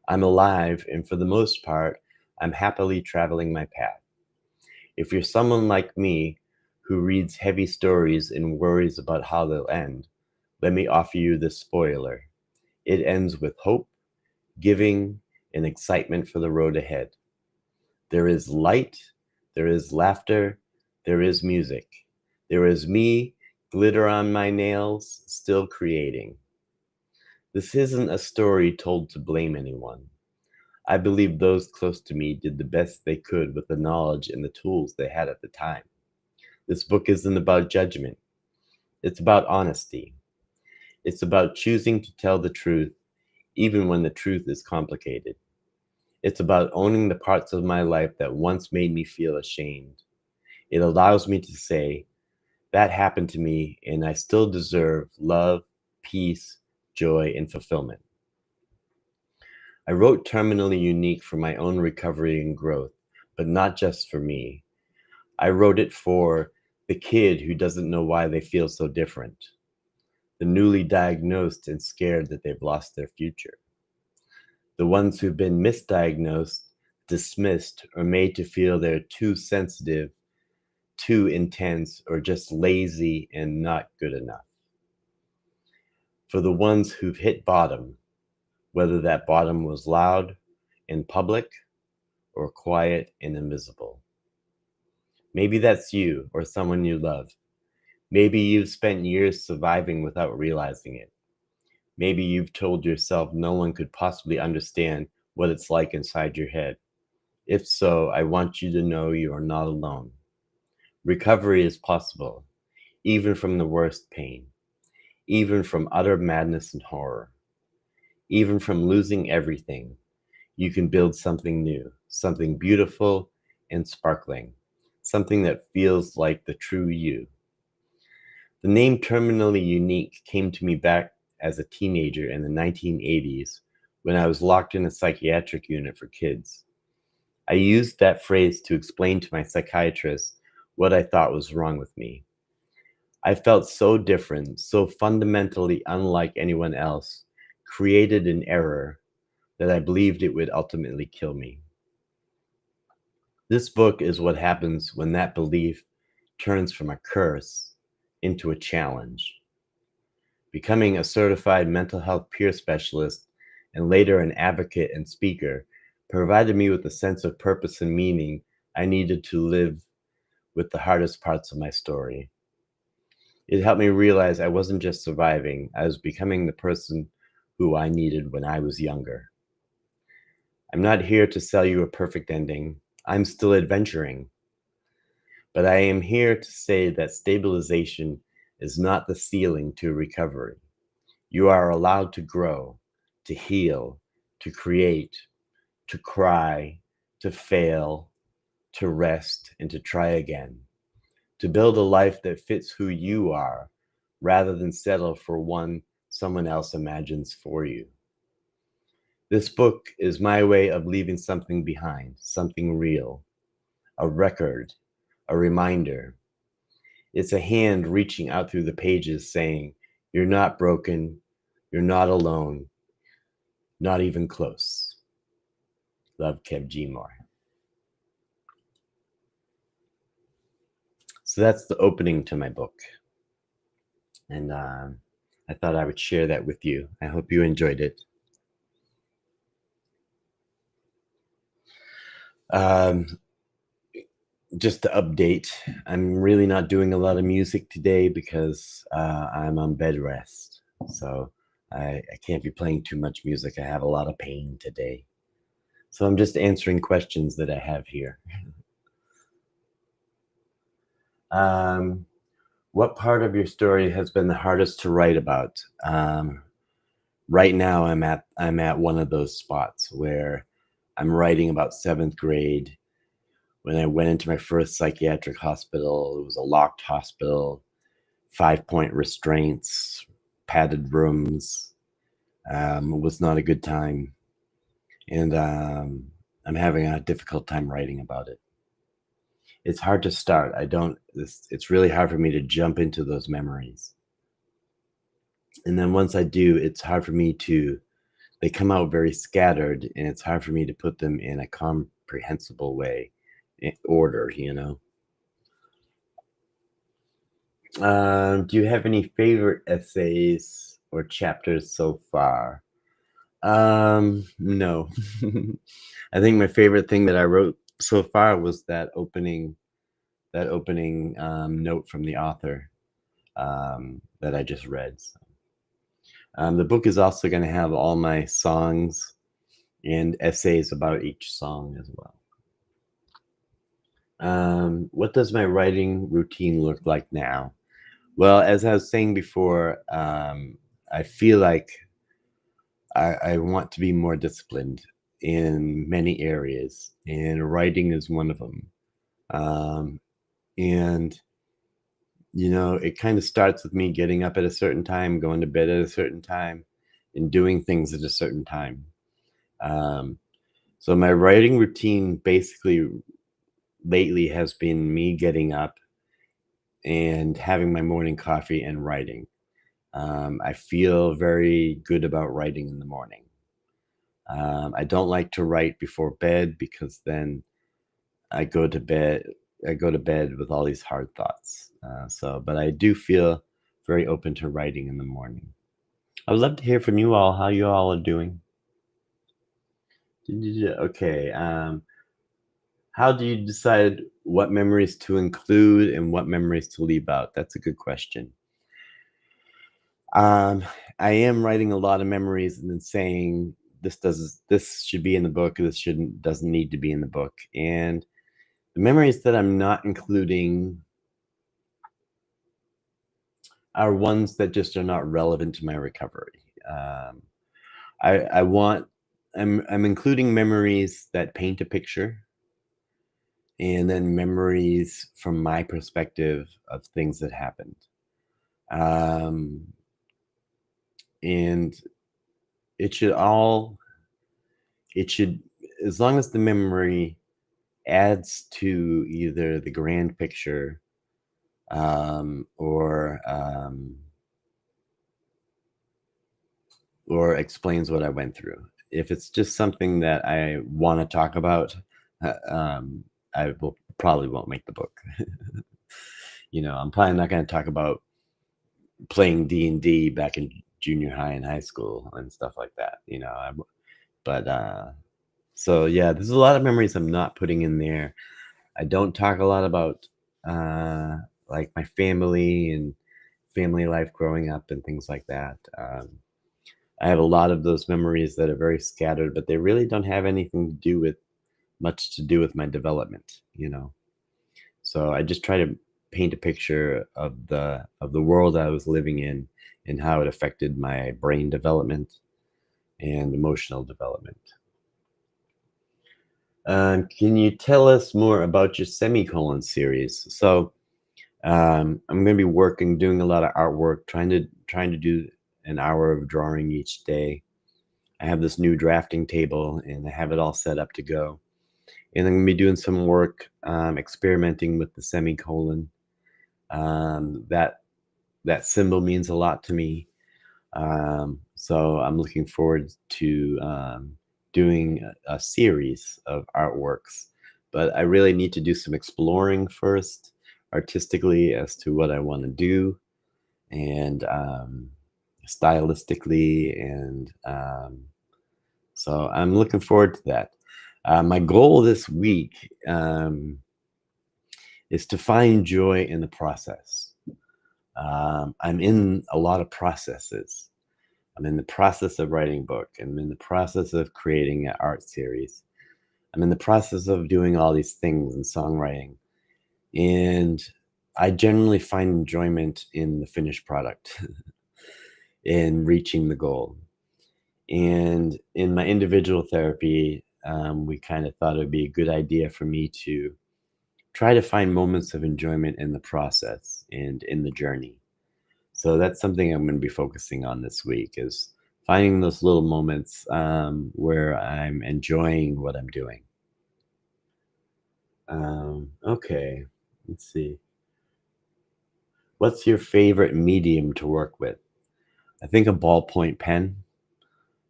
I'm alive, and for the most part, I'm happily traveling my path. If you're someone like me who reads heavy stories and worries about how they'll end, let me offer you this spoiler. It ends with hope, giving, and excitement for the road ahead. There is light, there is laughter, there is music. There is me, glitter on my nails, still creating. This isn't a story told to blame anyone. I believe those close to me did the best they could with the knowledge and the tools they had at the time. This book isn't about judgment, it's about honesty. It's about choosing to tell the truth, even when the truth is complicated. It's about owning the parts of my life that once made me feel ashamed. It allows me to say, that happened to me, and I still deserve love, peace, joy, and fulfillment. I wrote Terminally Unique for my own recovery and growth, but not just for me. I wrote it for the kid who doesn't know why they feel so different, the newly diagnosed and scared that they've lost their future, the ones who've been misdiagnosed, dismissed, or made to feel they're too sensitive, too intense, or just lazy and not good enough, for the ones who've hit bottom, whether that bottom was loud and public or quiet and invisible. Maybe that's you or someone you love. Maybe you've spent years surviving without realizing it. Maybe you've told yourself no one could possibly understand what it's like inside your head. If so, I want you to know you are not alone. Recovery is possible, even from the worst pain, even from utter madness and horror, even from losing everything. You can build something new, something beautiful and sparkling, something that feels like the true you. The name Terminally Unique came to me back as a teenager in the 1980s when I was locked in a psychiatric unit for kids. I used that phrase to explain to my psychiatrist what I thought was wrong with me. I felt so different, so fundamentally unlike anyone else, created an error that I believed it would ultimately kill me. This book is what happens when that belief turns from a curse into a challenge. Becoming a certified mental health peer specialist and later an advocate and speaker provided me with a sense of purpose and meaning I needed to live with the hardest parts of my story. It helped me realize I wasn't just surviving, I was becoming the person who I needed when I was younger. I'm not here to sell you a perfect ending. I'm still adventuring. But I am here to say that stabilization is not the ceiling to recovery. You are allowed to grow, to heal, to create, to cry, to fail, to rest, and to try again. To build a life that fits who you are rather than settle for one someone else imagines for you. This book is my way of leaving something behind, something real, a record, a reminder. It's a hand reaching out through the pages saying, "You're not broken, you're not alone, not even close." Love, Kev G. Moore. So that's the opening to my book. And I thought I would share that with you. I hope you enjoyed it. Um, just to update, I'm really not doing a lot of music today because I'm on bed rest. So I can't be playing too much music. I have a lot of pain today. So I'm just answering questions that I have here. Um, what part of your story has been the hardest to write about? Right now, I'm at one of those spots where I'm writing about seventh grade. When I went into my first psychiatric hospital, it was a locked hospital, 5-point restraints, padded rooms. It was not a good time, and I'm having a difficult time writing about it. It's hard to start. I don't. It's really hard for me to jump into those memories, and then once I do, it's hard for me to. They come out very scattered, and it's hard for me to put them in a comprehensible way, in order. Do you have any favorite essays or chapters so far? No. I think my favorite thing that I wrote so far was that opening note from the author that I just read. So, the book is also going to have all my songs and essays about each song as well. What does my writing routine look like now? Well, as I was saying before, I feel like I want to be more disciplined in many areas, and writing is one of them. Um, and it kind of starts with me getting up at a certain time, going to bed at a certain time, and doing things at a certain time. Um, so my writing routine basically lately has been me getting up and having my morning coffee and writing. I feel very good about writing in the morning. I don't like to write before bed because then I go to bed. I go to bed with all these hard thoughts. But I do feel very open to writing in the morning. I would love to hear from you all. How you all are doing? Okay. How do you decide what memories to include and what memories to leave out? That's a good question. Um, I am writing a lot of memories and then saying this should be in the book, this shouldn't doesn't need to be in the book. And the memories that I'm not including are ones that just are not relevant to my recovery. Um, I want I'm including memories that paint a picture, and then memories from my perspective of things that happened. Um, and it should all it should as long as the memory adds to either the grand picture or or explains what I went through. If it's just something that I want to talk about, I will probably won't make the book. I'm probably not going to talk about playing D&D back in junior high and high school and stuff like that. But so yeah, there's a lot of memories I'm not putting in there. I don't talk a lot about uh, like my family and family life growing up and things like that. I have a lot of those memories that are very scattered, but they really don't have anything to do with much to do with my development. So I just try to paint a picture of the world I was living in and how it affected my brain development and emotional development. Can you tell us more about your semicolon series? So I'm going to be doing a lot of artwork, trying to do an hour of drawing each day. I have this new drafting table, and I have it all set up to go. And I'm going to be doing some work, experimenting with the semicolon. That symbol means a lot to me. So I'm looking forward to doing a series of artworks. But I really need to do some exploring first, artistically, as to what I want to do, and stylistically, and so I'm looking forward to that. My goal this week is to find joy in the process. I'm in a lot of processes. I'm in the process of writing a book. I'm in the process of creating an art series. I'm in the process of doing all these things in songwriting. And I generally find enjoyment in the finished product, in reaching the goal. And in my individual therapy, we kind of thought it would be a good idea for me to try to find moments of enjoyment in the process and in the journey. So that's something I'm going to be focusing on this week, is finding those little moments where I'm enjoying what I'm doing. Okay, let's see. What's your favorite medium to work with? I think a ballpoint pen.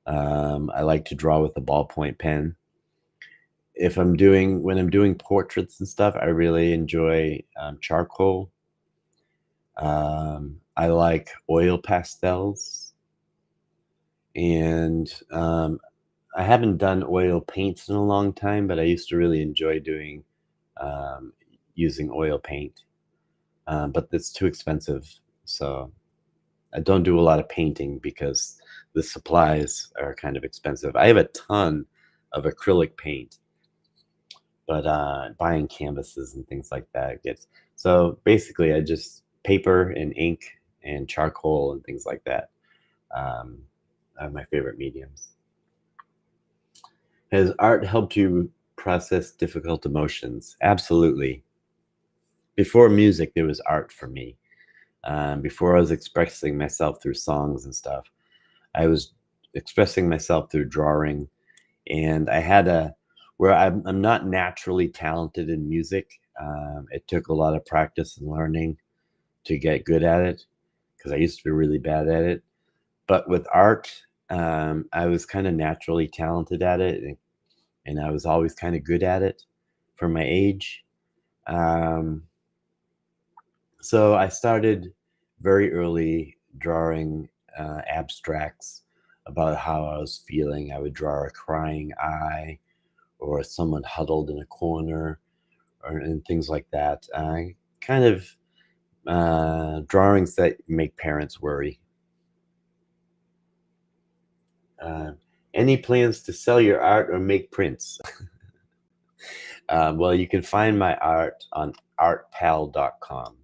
I like to draw with a ballpoint pen. When I'm doing portraits and stuff, I really enjoy charcoal. I like oil pastels, and I haven't done oil paints in a long time, but I used to really enjoy doing um, using oil paint. But it's too expensive, so I don't do a lot of painting because the supplies are kind of expensive. I have a ton of acrylic paint, but buying canvases and things like that gets so basically I just paper and ink and charcoal and things like that um, are my favorite mediums. Has art helped you process difficult emotions? Absolutely. Before music, there was art for me. Before I was expressing myself through songs and stuff, I was expressing myself through drawing, and I had a where I'm not naturally talented in music. It took a lot of practice and learning to get good at it because I used to be really bad at it. But with art, I was kind of naturally talented at it, and I was always kind of good at it for my age. Um, so I started very early drawing abstracts about how I was feeling. I would draw a crying eye or someone huddled in a corner and things like that. Kind of drawings that make parents worry. Uh, any plans to sell your art or make prints? Well, you can find my art on artpal.com.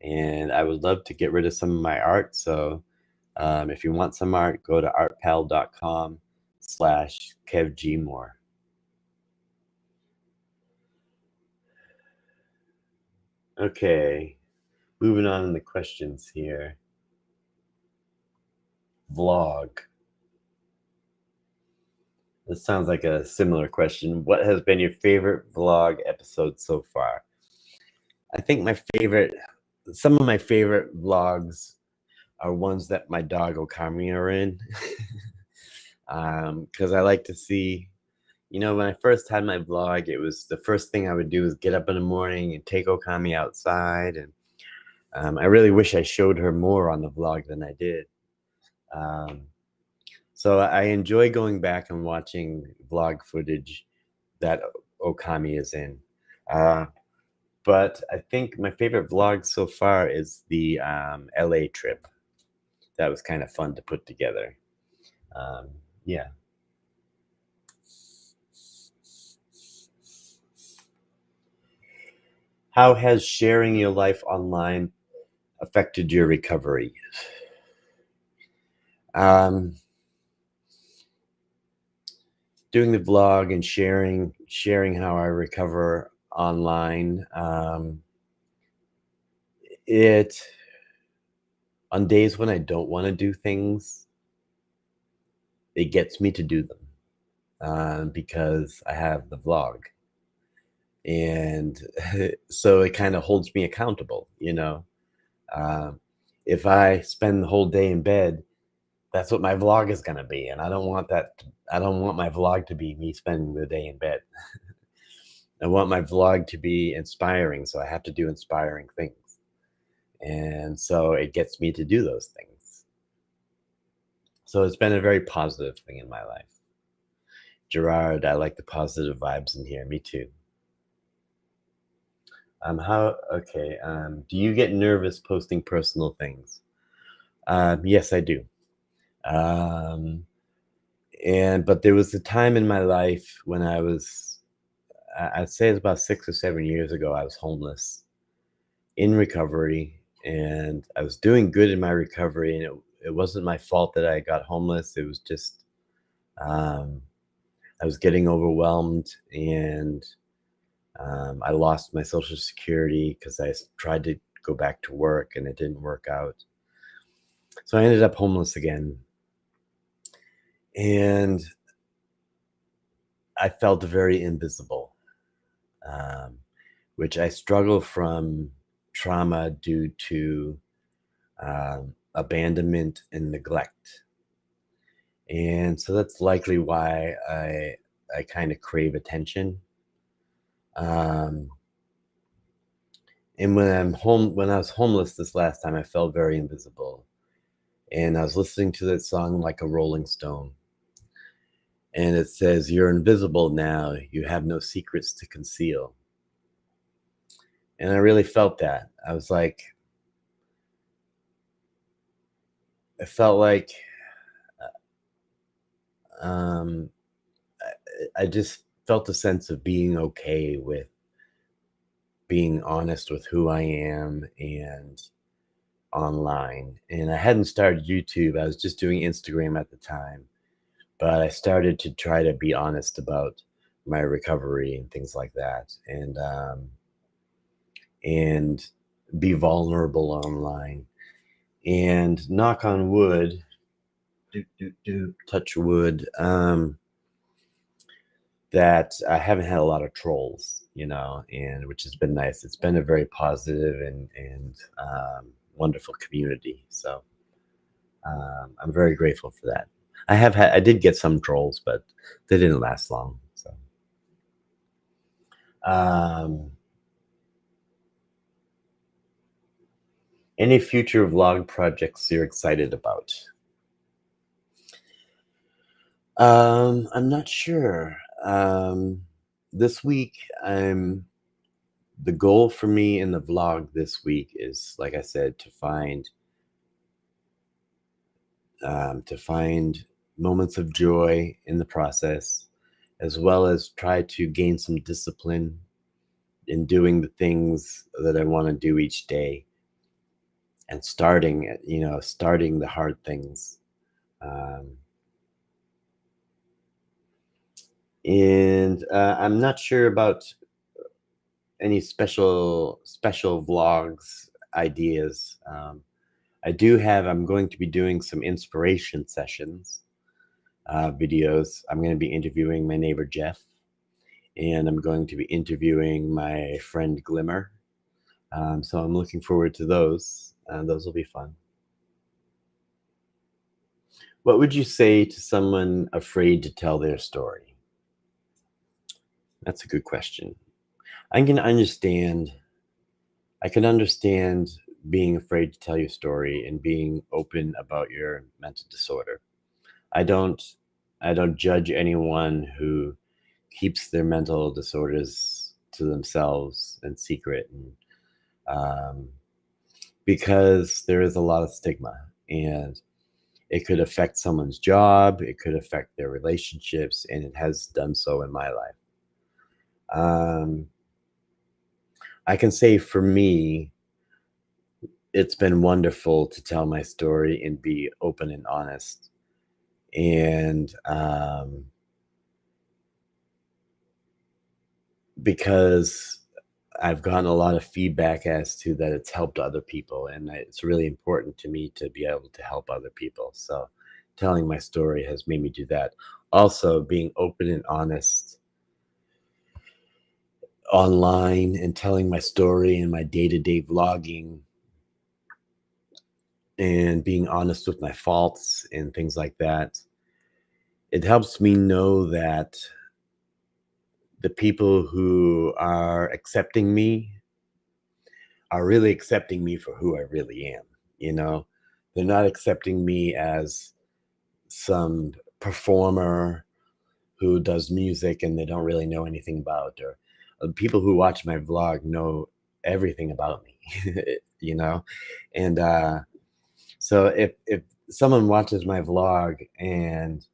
And I would love to get rid of some of my art. So if you want some art, go to artpal.com/KevGmore. Okay, moving on in the questions here. Vlog. This sounds like a similar question. What has been your favorite vlog episode so far? I think my favorite. some of my favorite vlogs are ones that my dog Okami are in. 'Cause I like to see, when I first had my vlog, it was the first thing I would do is get up in the morning and take Okami outside, and I really wish I showed her more on the vlog than I did. Um, so I enjoy going back and watching vlog footage that Okami is in. Uh, but I think my favorite vlog so far is the LA trip. That was kind of fun to put together. Um, yeah. How has sharing your life online affected your recovery? Um, Doing the vlog and sharing how I recover online. It On days when I don't want to do things, it gets me to do them because I have the vlog, and so it kind of holds me accountable. Um, if I spend the whole day in bed, that's what my vlog is gonna be, and I don't want that. I don't want my vlog to be me spending the day in bed. I want my vlog to be inspiring, so I have to do inspiring things, and so it gets me to do those things. So it's been a very positive thing in my life. Gerard, I like the positive vibes in here. Me too. How okay, do you get nervous posting personal things? Yes, I do. Um, but there was a time in my life when I'd say it's about 6 or 7 years ago, I was homeless, in recovery, and I was doing good in my recovery, and it wasn't my fault that I got homeless. It was just, um, I was getting overwhelmed, and I lost my Social Security because tried to go back to work and it didn't work out. So I ended up homeless again. And I felt very invisible, um, which I struggle from trauma due to abandonment and neglect. And so that's likely why I kind of crave attention. Um, and when I was homeless this last time, I felt very invisible. And I was listening to that song like a Rolling Stone. And it says, "You're invisible now. You have no secrets to conceal." And I really felt that. I felt like um, I just felt a sense of being okay with being honest with who I am and online. And I hadn't started YouTube. I was just doing Instagram at the time, but I started to try to be honest about my recovery and things like that, and be vulnerable online. And knock on wood, touch wood, that I haven't had a lot of trolls, and which has been nice. It's been a very positive and wonderful community. So I'm very grateful for that. I did get some trolls, but they didn't last long. So um, any future vlog projects you're excited about? I'm not sure. This week, the goal for me in the vlog this week is, like I said, to find moments of joy in the process, as well as try to gain some discipline in doing the things that I want to do each day, and starting the hard things. Um, and I'm not sure about any special vlogs ideas. I'm going to be doing some inspiration sessions, videos. I'm going to be interviewing my neighbor Jeff, and I'm going to be interviewing my friend Glimmer. So I'm looking forward to those. Those will be fun. What would you say to someone afraid to tell their story? That's a good question. I can understand. I can understand being afraid to tell your story and being open about your mental disorder. I don't. I don't judge anyone who keeps their mental disorders to themselves in secret, and um, because there is a lot of stigma, and it could affect someone's job, it could affect their relationships, and it has done so in my life. Um, I can say for me, it's been wonderful to tell my story and be open and honest. And because I've gotten a lot of feedback as to that it's helped other people, and it's really important to me to be able to help other people. So telling my story has made me do that. Also, being open and honest online and telling my story and my day-to-day vlogging and being honest with my faults and things like that, it helps me know that the people who are accepting me are really accepting me for who I really am, you know? They're not accepting me as some performer who does music and they don't really know anything about, or people who watch my vlog know everything about me, you know? And so if someone watches my vlog and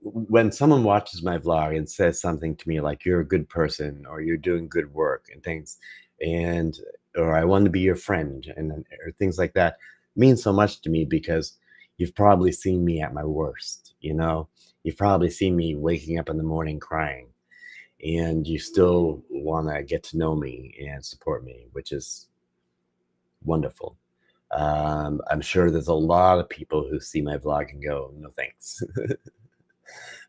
when someone watches my vlog and says something to me like you're a good person or you're doing good work and things, and or I want to be your friend, and or things like that, means so much to me because you've probably seen me at my worst, you know. You've probably seen me waking up in the morning crying, and you still want to get to know me and support me, which is wonderful. I'm sure there's a lot of people who see my vlog and go, no thanks.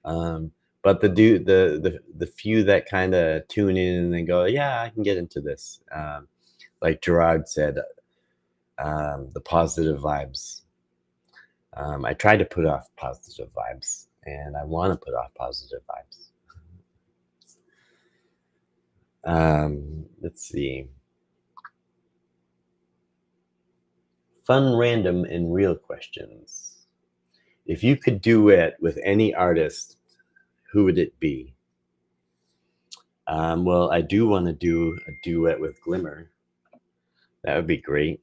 Um, but the few that kind of tune in and then go, yeah, I can get into this. Like Gerard said, the positive vibes. I try to put off positive vibes, and I want to put off positive vibes. Let's see. Fun, random, and real questions. If you could duet with any artist, who would it be? Well, I do want to do a duet with Glimmer. That would be great.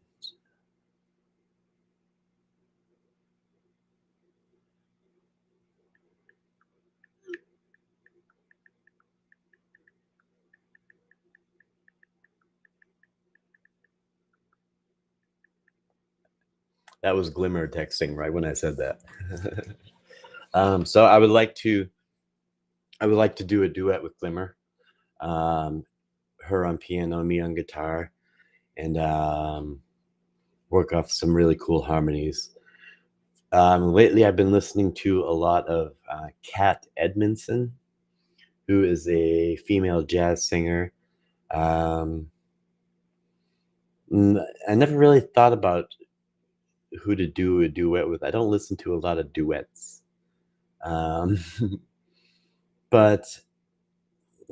That was Glimmer texting right when I said that. So I would like to do a duet with Glimmer. Um, her on piano, me on guitar, and work off some really cool harmonies. Lately, I've been listening to a lot of Kat Edmondson, who is a female jazz singer. Um, I never really thought about who to do a duet with. I don't listen to a lot of duets. Um, but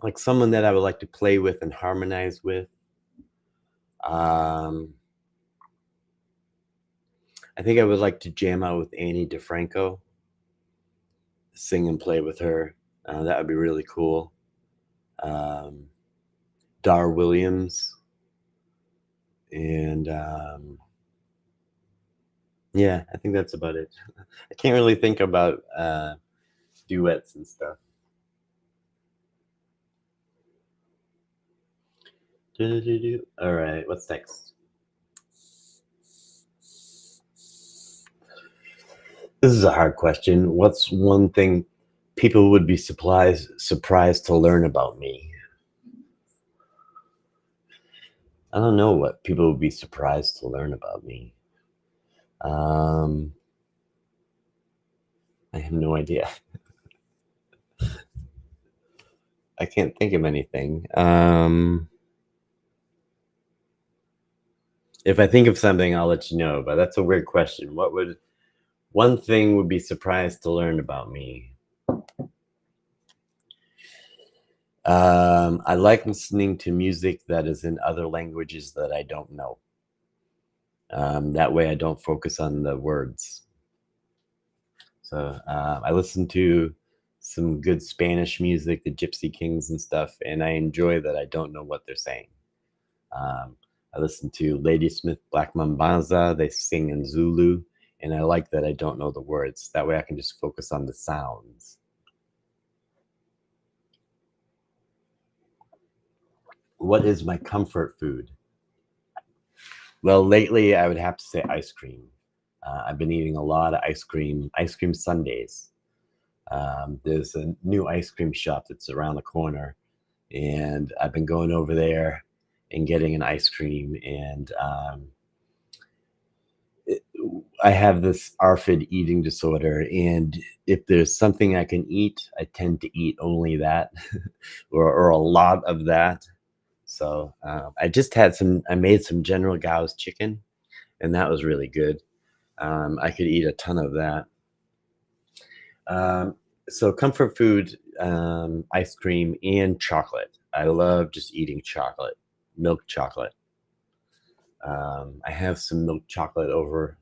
like someone that I would like to play with and harmonize with. Um, I think I would like to jam out with Annie DeFranco, sing and play with her. That would be really cool. Um, Dar Williams, and yeah, I think that's about it. I can't really think about duets and stuff. Do-do-do-do. All right, what's next? This is a hard question. What's one thing people would be surprised to learn about me? I don't know what people would be surprised to learn about me. Um, I have no idea. I can't think of anything. If I think of something, I'll let you know, but that's a weird question. What would one thing would be surprised to learn about me? I like listening to music that is in other languages that I don't know. That way I don't focus on the words. So I listen to some good Spanish music, the Gypsy Kings and stuff, and I enjoy that I don't know what they're saying. I listen to Ladysmith Black Mambaza. They sing in Zulu, and I like that I don't know the words. That way I can just focus on the sounds. What is my comfort food? Well, lately I would have to say ice cream. I've been eating a lot of ice cream sundaes. There's a new ice cream shop that's around the corner, and I've been going over there and getting an ice cream. And it, I have this ARFID eating disorder, and if there's something I can eat, I tend to eat only that, or a lot of that. So I just had some. I made some General Gao's chicken, and that was really good. I could eat a ton of that. Um, so comfort food, ice cream and chocolate. I love just eating chocolate, milk chocolate. I have some milk chocolate over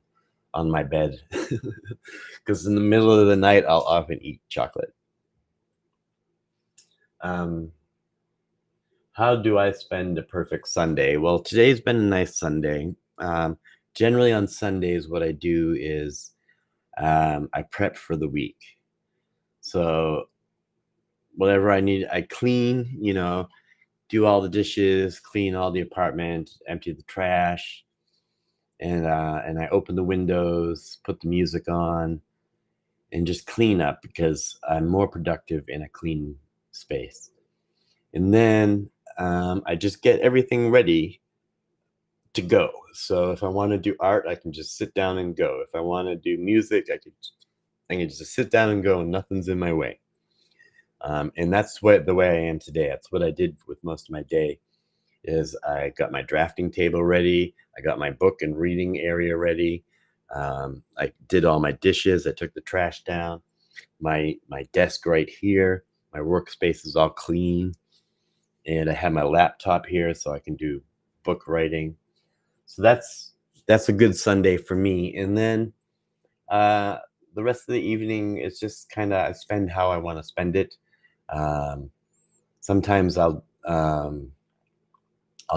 on my bed because in the middle of the night I'll often eat chocolate. Um, how do I spend a perfect Sunday? Well, today's been a nice Sunday. Generally on Sundays, what I do is I prep for the week. So whatever I need, I clean, do all the dishes, clean all the apartment, empty the trash, and I open the windows, put the music on, and just clean up because I'm more productive in a clean space. And then I just get everything ready to go. So if I want to do art, I can just sit down and go. If I want to do music, I can just sit down and go, and nothing's in my way. And that's what the way I am today. That's what I did with most of my day. Is I got my drafting table ready. I got my book and reading area ready. I did all my dishes. I took the trash down. My desk right here. My workspace is all clean, and I have my laptop here so I can do book writing. So that's a good Sunday for me. And then uh, the rest of the evening is just kind of I spend how I want to spend it. Um, Sometimes I'll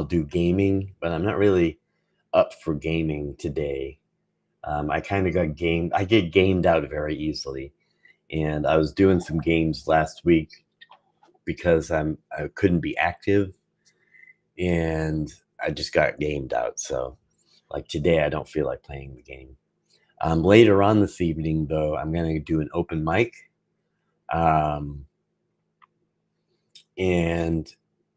do gaming, but I'm not really up for gaming today. I kind of got gamed. I get gamed out very easily, and I was doing some games last week because I couldn't be active, and I just got gamed out. So, like today, I don't feel like playing the game. Later on this evening, though, I'm going to do an open mic, um, and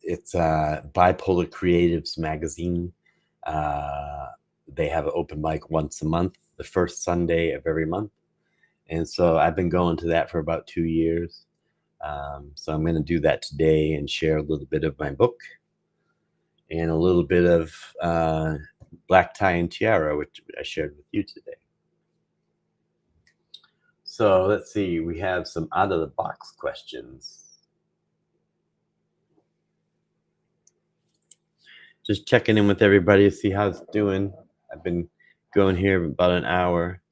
it's Bipolar Creatives magazine. Uh, they have an open mic once a month, the first Sunday of every month. And so I've been going to that for about 2 years. So I'm going to do that today and share a little bit of my book and a little bit of Black Tie and Tiara, which I shared with you today. So let's see, we have some out of the box questions. Just checking in with everybody to see how it's doing. I've been going here about an hour.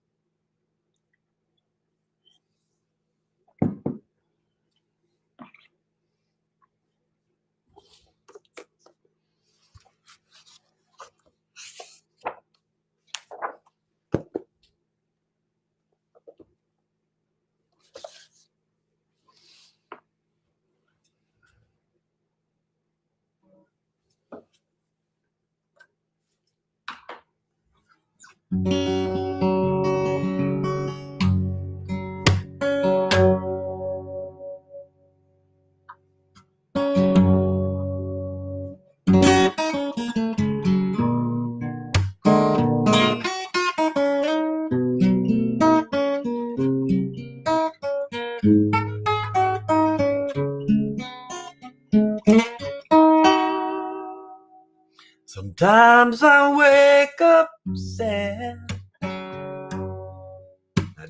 Some Sometimes I wake up sad. I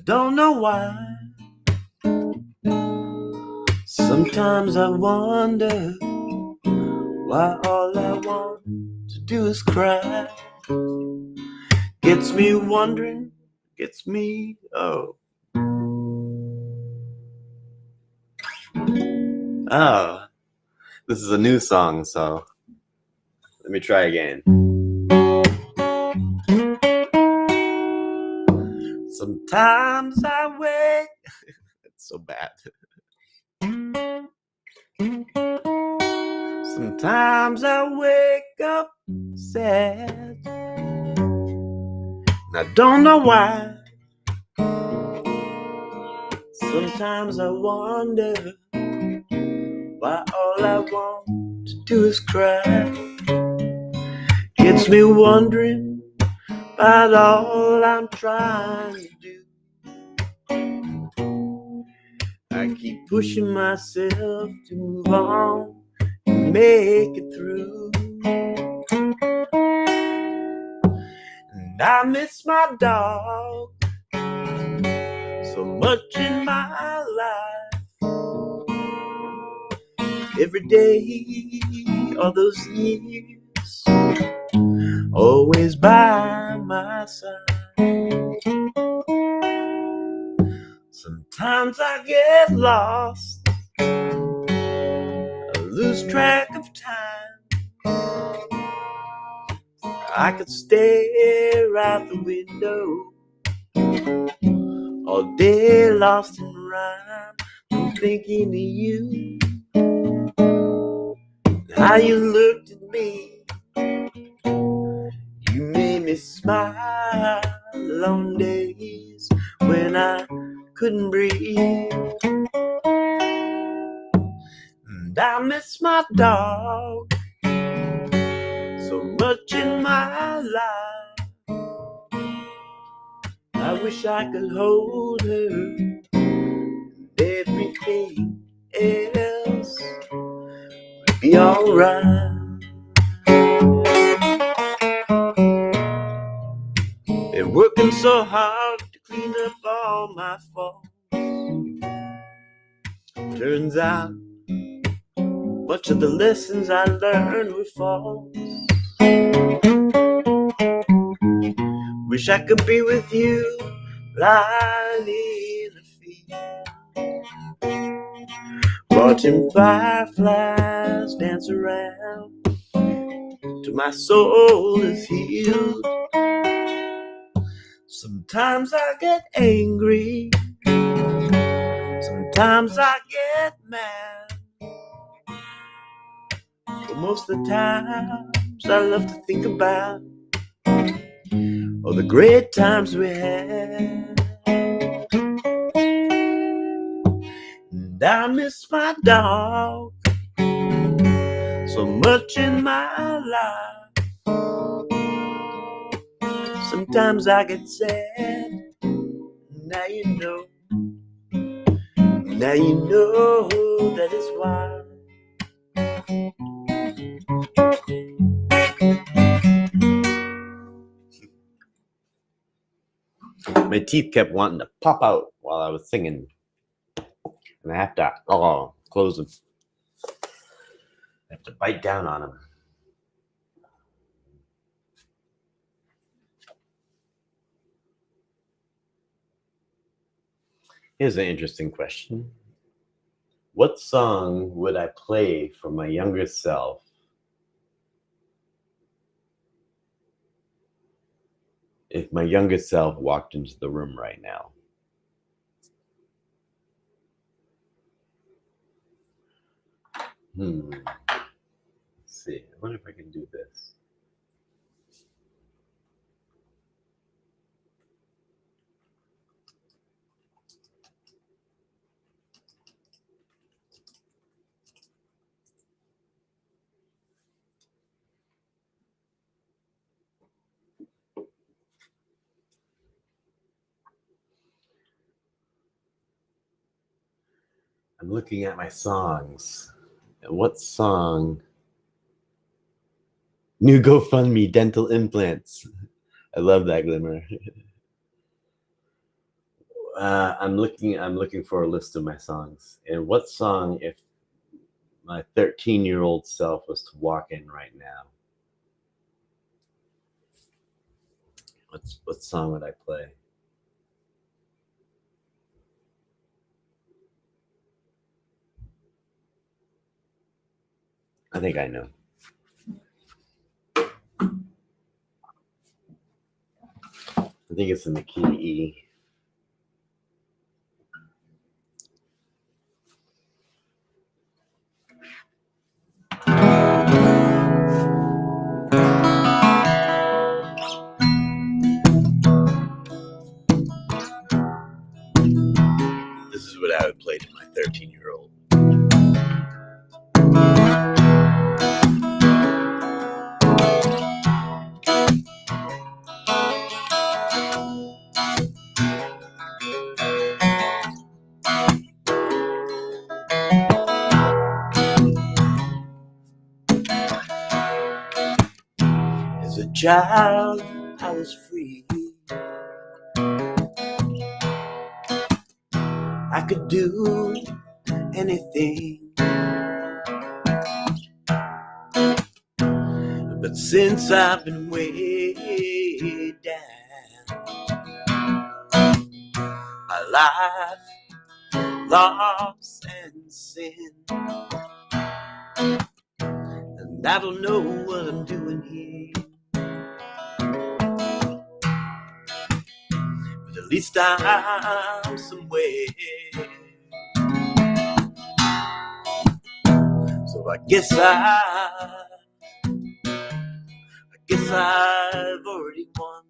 don't know why. Sometimes I wonder why all I want to do is cry. Gets me wondering, gets me, oh, this is a new song, so let me try again. Sometimes I wake, it's so bad. Sometimes I wake up sad. I don't know why. Sometimes I wonder why all I want to do is cry. Gets me wondering about all I'm trying to do. I keep pushing myself to move on and make it through. And I miss my dog so much in my life. Every day, all those years, always by my side. Sometimes I get lost, I lose track of time. I could stare out the window all day, lost in rhyme. I'm thinking of you, how you looked at me. You made me smile on days when I couldn't breathe. And I miss my dog so much in my life. I wish I could hold her and everything else would be alright. Been working so hard to clean up all my faults. Turns out much of the lessons I learned were false. Wish I could be with you, lying in the field, watching fireflies dance around till my soul is healed. Sometimes I get angry, sometimes I get mad, but most of the times I love to think about all the great times we had. And I miss my dog so much in my life. Sometimes I get sad. Now you know that is why. My teeth kept wanting to pop out while I was singing, and I have to close them. I have to bite down on them. Here's an interesting question. What song would I play for my younger self if my younger self walked into the room right now? Let's see. I wonder if I can do this. I'm looking at my songs. And what song New GoFundMe, dental implants. I love that, Glimmer. I'm looking for a list of my songs. And what song, if my 13-year-old self was to walk in right now, what song would I play? I think I know. I think it's in the key E. This is what I would play to my 13-year-old. As a child, I was free. I could do anything. But since I've been way down, my life lost and sin, and I don't know what I'm doing here. But at least I'm somewhere. So I guess I've already won.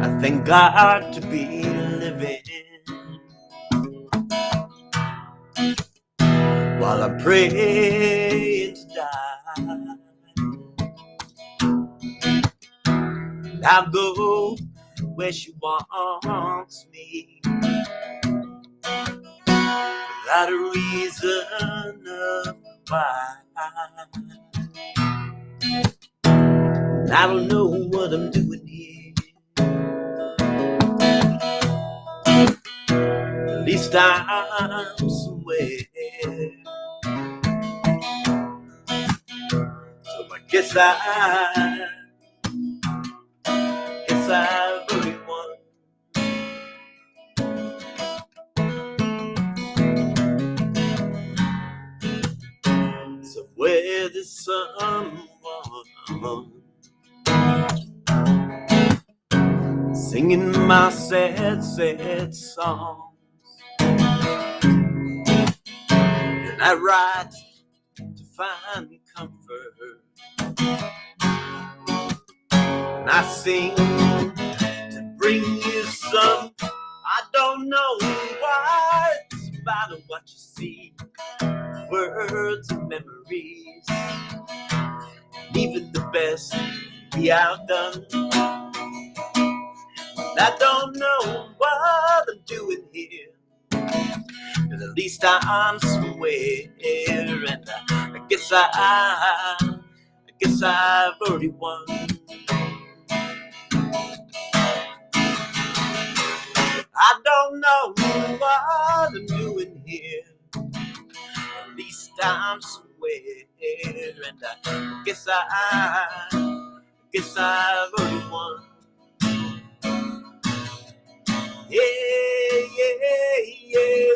I thank God to be living while I'm praying to die. And I'll go where she wants me without a reason of why. And I don't know what I'm doing here. At least I'm somewhere. So I guess I've already won. Somewhere there's someone singing my sad, sad songs. And I write to find comfort. And I sing to bring you some. I don't know why it's about what you see. Words and memories. And even the best be outdone. And I don't know what I'm doing here. But at least I'm somewhere. And I guess I've already won. I don't know what I'm doing here. At least I'm somewhere, and I guess I've already won. Yeah, yeah, yeah, yeah.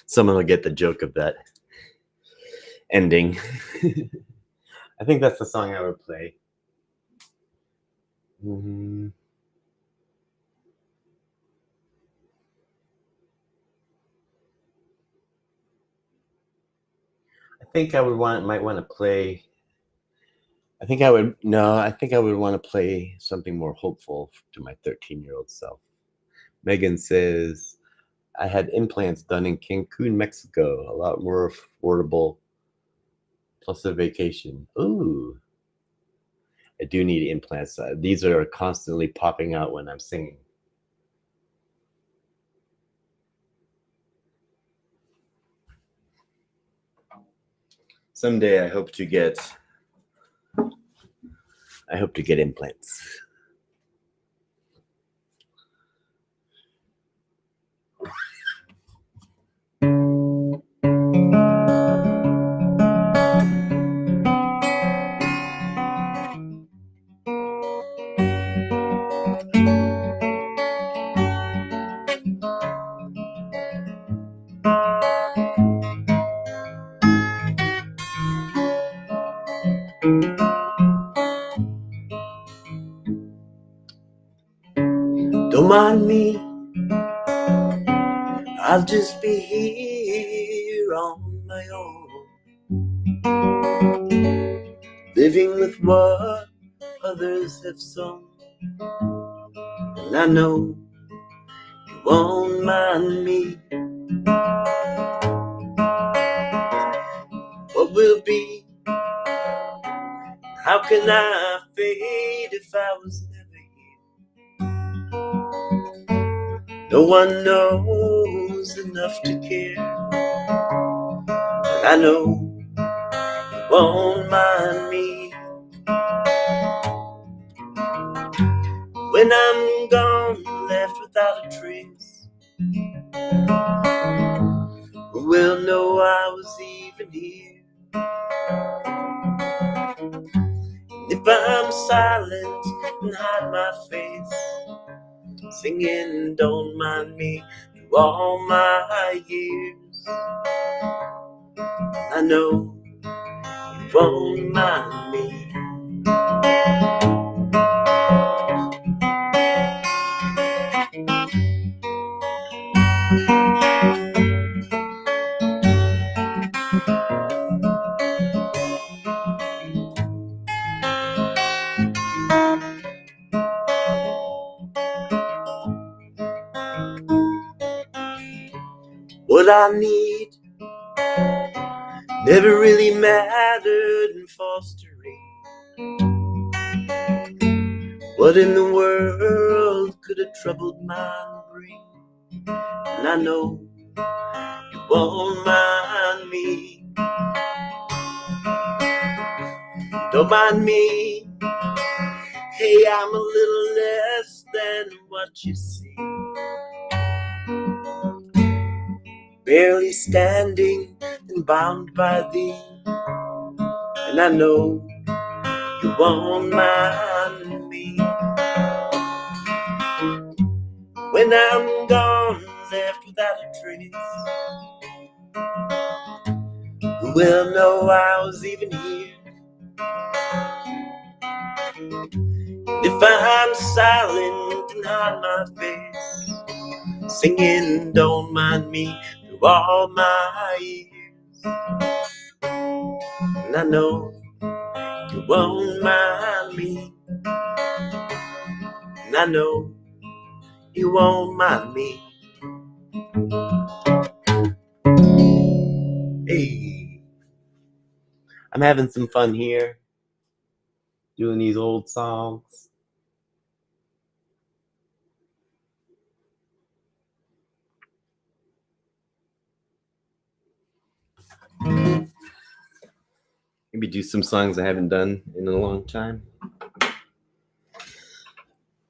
Someone will get the joke of that ending. I think that's the song I would play. I think I might want to play I think I would no, I think I would wanna play something more hopeful to my 13-year-old self. Megan says, "I had implants done in Cancun, Mexico, a lot more affordable, plus a vacation." Ooh, I do need implants. These are constantly popping out when I'm singing. Someday I hope to get implants. Don't mind me, I'll just be here on my own, living with what others have sown. And I know you won't mind me. What will be? How can I fade if I was never here? No one knows enough to care. And I know you won't mind me. When I'm gone, left without a trace, who will know I was even here? And if I'm silent and hide my face, singing "Don't Mind Me" through all my years, I know you won't mind me. What I need never really mattered in fostering. What in the world could a troubled mind bring? And I know you won't mind me. Don't mind me. Hey, I'm a little less than what you see. Barely standing and bound by thee. And I know you won't mind me. When I'm gone, left without a trace, who will know I was even here? And if I'm silent and hide my face, singing "Don't Mind Me" through all my years, and I know you won't mind me. And I know you won't mind me. Hey, I'm having some fun here, doing these old songs. Maybe do some songs I haven't done in a long time.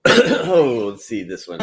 Oh, let's see this one.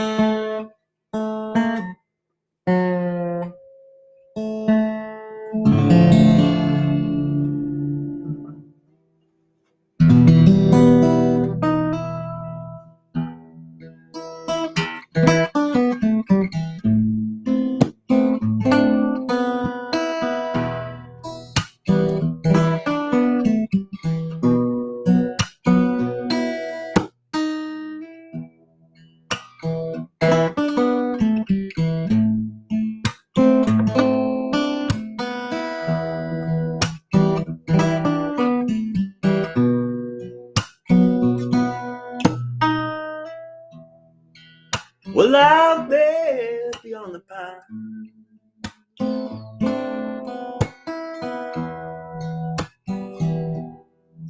Well, out there beyond the pine,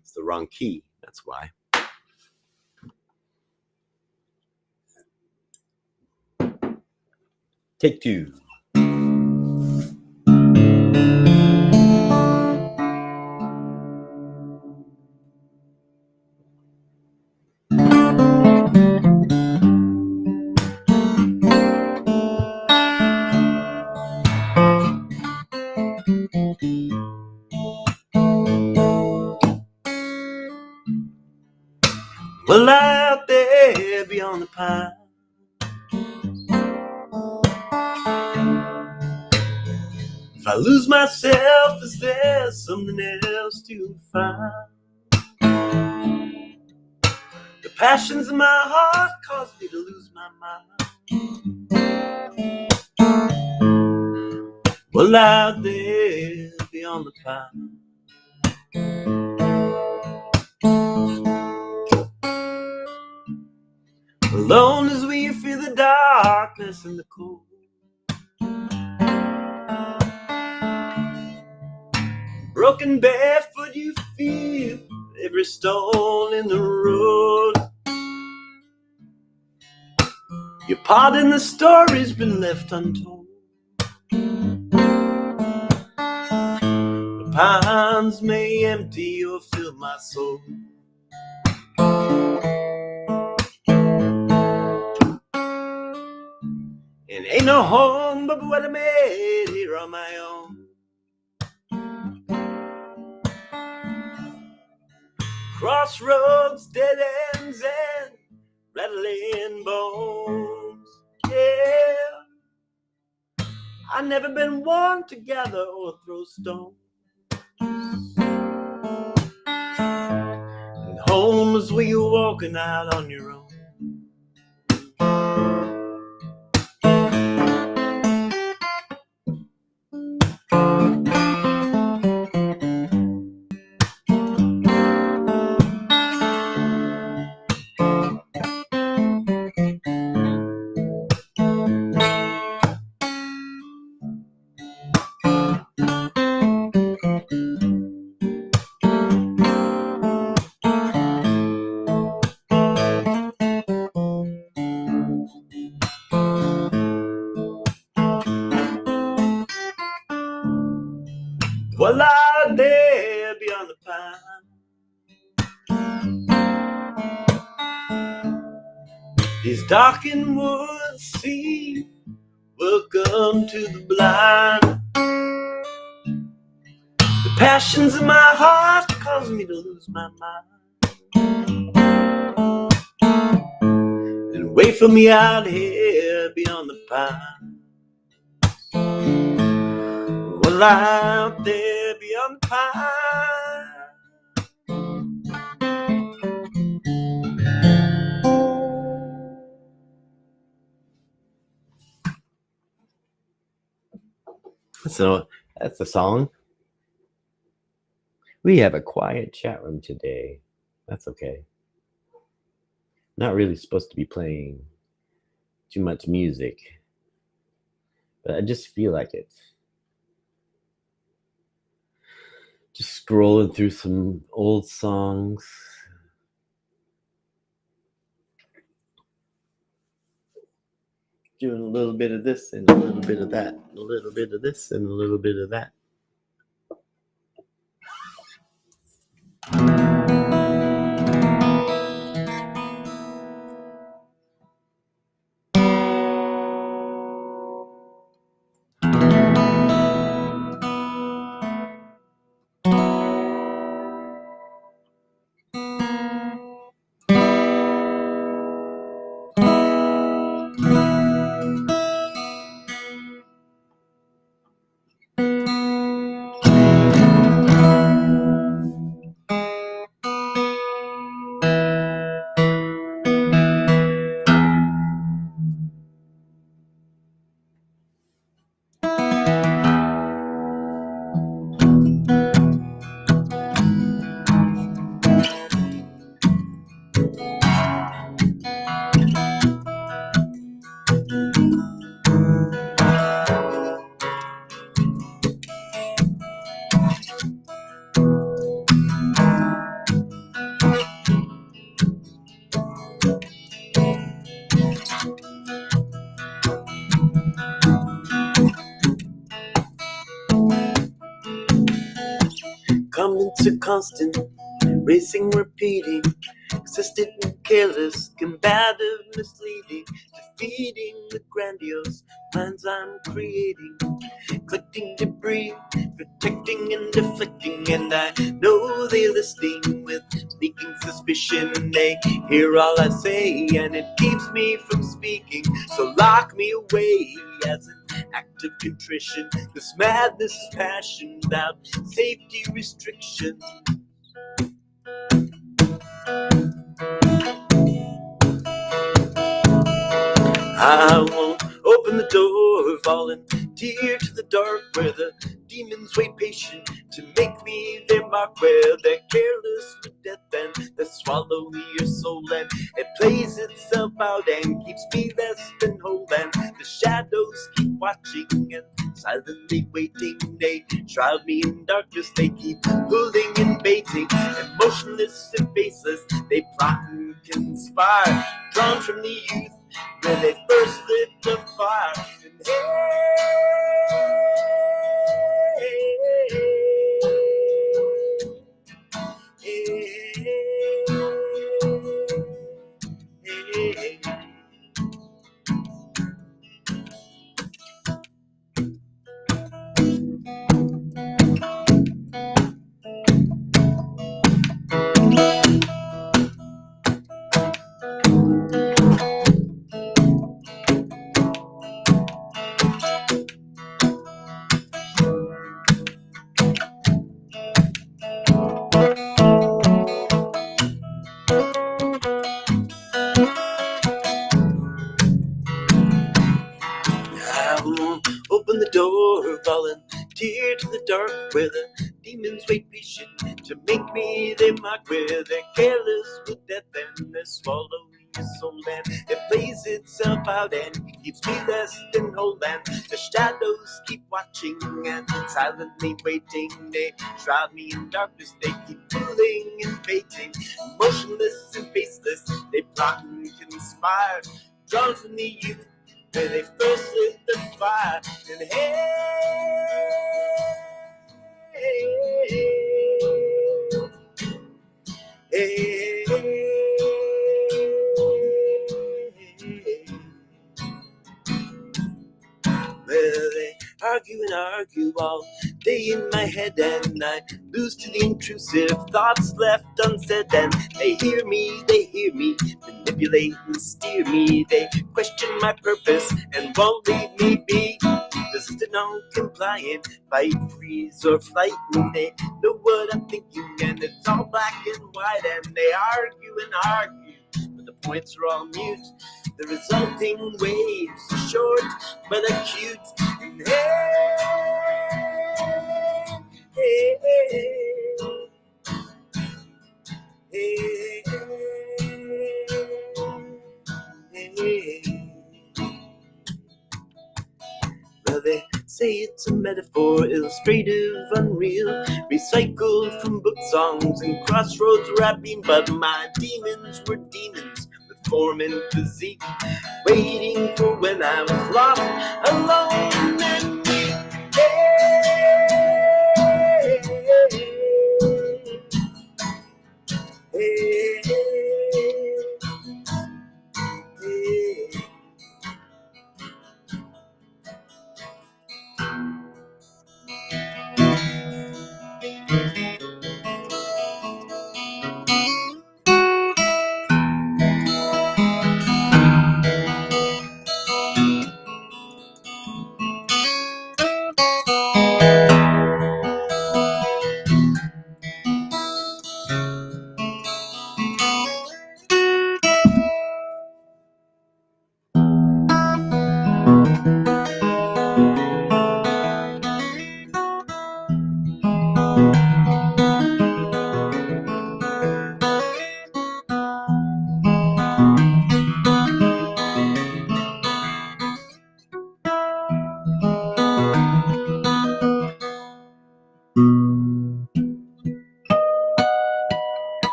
it's the wrong key, that's why. Take two. Well, out there beyond the pine, if I lose myself, is there something else to find? The passions in my heart cause me to lose my mind. Well, out there beyond the pine, alone as we feel the darkness and the cold, broken barefoot you feel every stone in the road. Your part in the story's been left untold. The pines may empty or fill my soul. And ain't no home but what I made here on my own. Crossroads, dead ends, and rattling bones. Yeah, I've never been one to gather or throw stones. And home is where you're walking out on your own. Well, out there beyond the pine, these darkened woods see, welcome to the blind. The passions in my heart cause me to lose my mind. And wait for me out here beyond the pine. Well, out there beyond the pine. So that's the song. We have a quiet chat room today. That's okay. Not really supposed to be playing too much music, but I just feel like it. Just scrolling through some old songs. Doing a little bit of this and a little bit of that, a little bit of this and a little bit of that. It's a constant racing, repeating, existent and careless, combative, misleading, defeating the grandiose minds I'm creating, collecting debris, protecting and deflecting, and I know they're listening with sneaking suspicion. They hear all I say, and it keeps me from speaking. So lock me away as an act of contrition. This madness is passion without safety restrictions. I won't open the door, volunteer to the dark where the demons wait patient to make me their mark, where they're careless with death and they swallow your soul, and it plays itself out and keeps me less than whole, and the shadows keep watching and silently waiting. They shroud me in darkness, they keep pulling and baiting, and motionless and faceless they plot and conspire, drawn from the youth when they first lit the fire. And I won't open the door, volunteer to the dark where the demons wait patient to make me their mark, where they're careless with death and they swallow your soul, and it plays itself out and keeps me less than whole, and the shadows keep watching and silently waiting. They shroud me in darkness, they keep pulling and baiting, motionless and faceless they plot and conspire, drawn from the youth when they first lit the fire. And well, they argue and argue all day in my head, and I lose to the intrusive thoughts left unsaid. And they hear me, manipulate and steer me. They question my purpose and won't leave me be. Resistant, non-compliant, fight, freeze, or flight. And they know what I'm thinking, and it's all black and white. And they argue and argue, but the points are all mute. The resulting waves are short but acute. And well, they say it's a metaphor, illustrative, unreal, recycled from book songs and crossroads rapping. But my demons were demons with form and physique, waiting for when I was lost, alone and weak.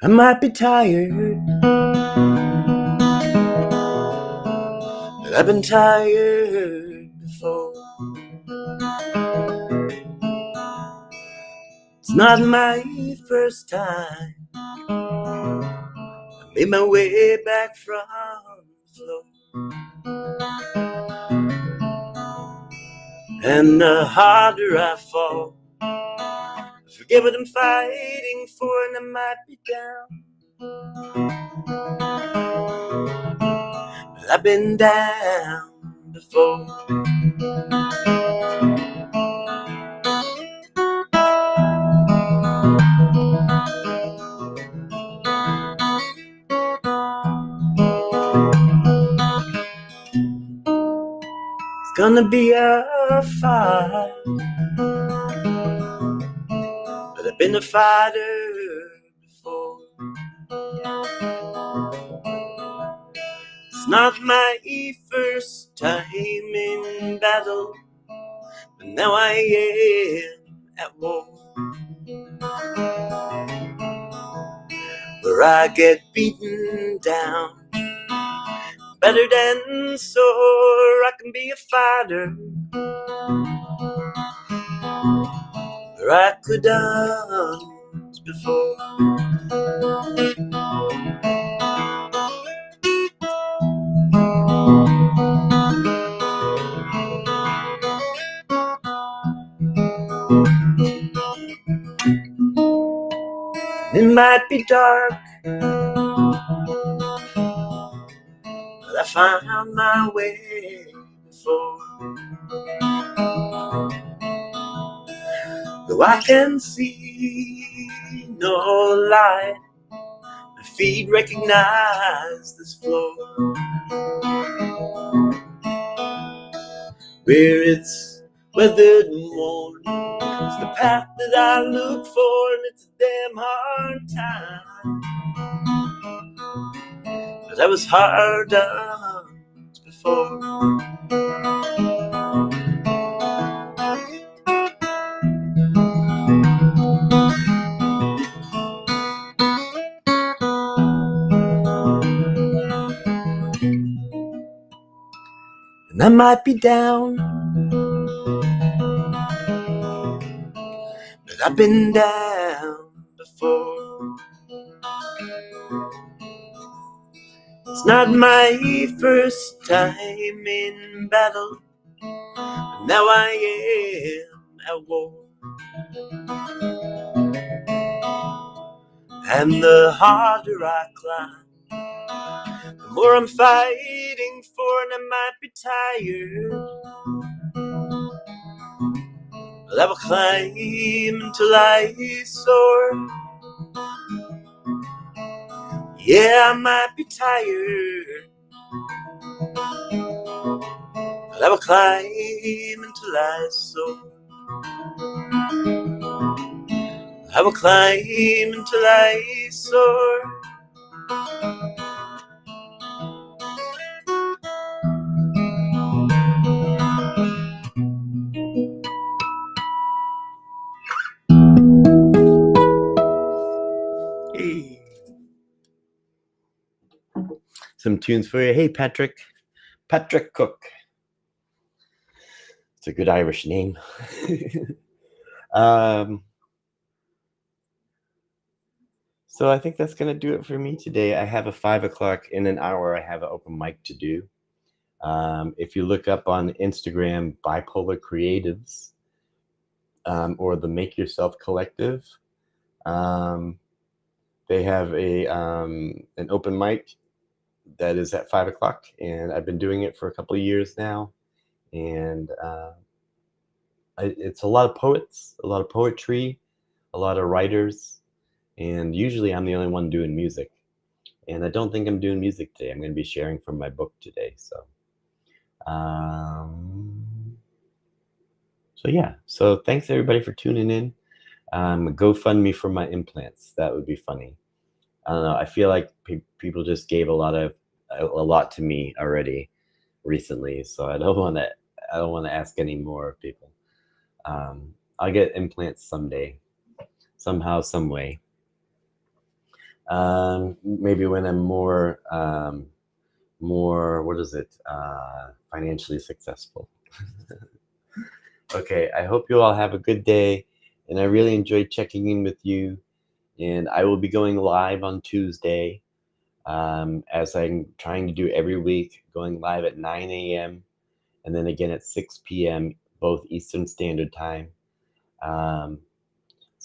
I might be tired, but I've been tired before. It's not my first time. I made my way back from the floor. And the harder I fall, I forget what I'm fighting for, and I might be down. But I've been down before. It's gonna be a fight, but I've been a fighter before. It's not my first time in battle, but now I am at war, where I get beaten down, battered and sore. I can be a fighter, where I could dance before. It might be dark, but I found my way before. Though I can see no light, my feet recognize this floor, where it's weathered and worn. It's the path that I look for, and it's a damn hard time, but I was hard done before. And I might be down, but I've been down before. It's not my first time in battle, but now I am at war. And the harder I climb, the more I'm fighting for, and I might be tired, but I will climb until I soar. Yeah, I might be tired, but I will climb until I soar. I will climb until I soar. Hey. Some tunes for you. Hey, Patrick Cook. It's a good Irish name. So I think that's going to do it for me today. I have a 5 o'clock in an hour. I have an open mic to do. If you look up on Instagram, Bipolar Creatives, or the Make Yourself Collective, they have an open mic that is at 5 o'clock, and I've been doing it for a couple of years now. And it's a lot of poets, a lot of poetry, a lot of writers, and usually I'm the only one doing music. And I don't think I'm doing music today. I'm going to be sharing from my book today. So yeah. So thanks everybody for tuning in. GoFundMe for my implants. That would be funny. I don't know. I feel like people just gave a lot to me already recently, so I don't want to ask any more of people. I'll get implants someday, somehow, some way. Maybe when I'm more financially successful. Okay, I hope you all have a good day, and I really enjoyed checking in with you. And I will be going live on Tuesday, as I'm trying to do every week, going live at 9 a.m. and then again at 6 p.m., both Eastern Standard Time. Um,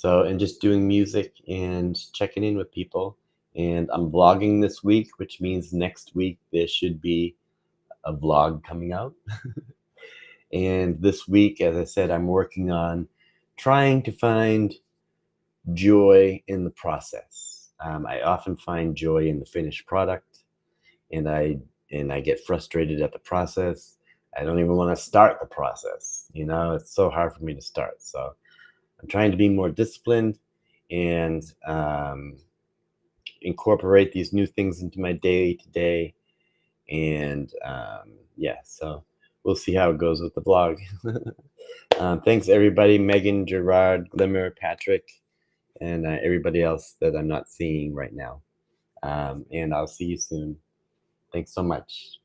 and just doing music and checking in with people. And I'm vlogging this week, which means next week there should be a vlog coming out. And this week, as I said, I'm working on trying to find joy in the process. I often find joy in the finished product, and I get frustrated at the process. I don't even want to start the process. It's so hard for me to start. So I'm trying to be more disciplined and incorporate these new things into my day to day. And yeah, so we'll see how it goes with the vlog. Thanks, everybody. Megan, Gerard, Glimmer, Patrick, and everybody else that I'm not seeing right now. And I'll see you soon. Thanks so much.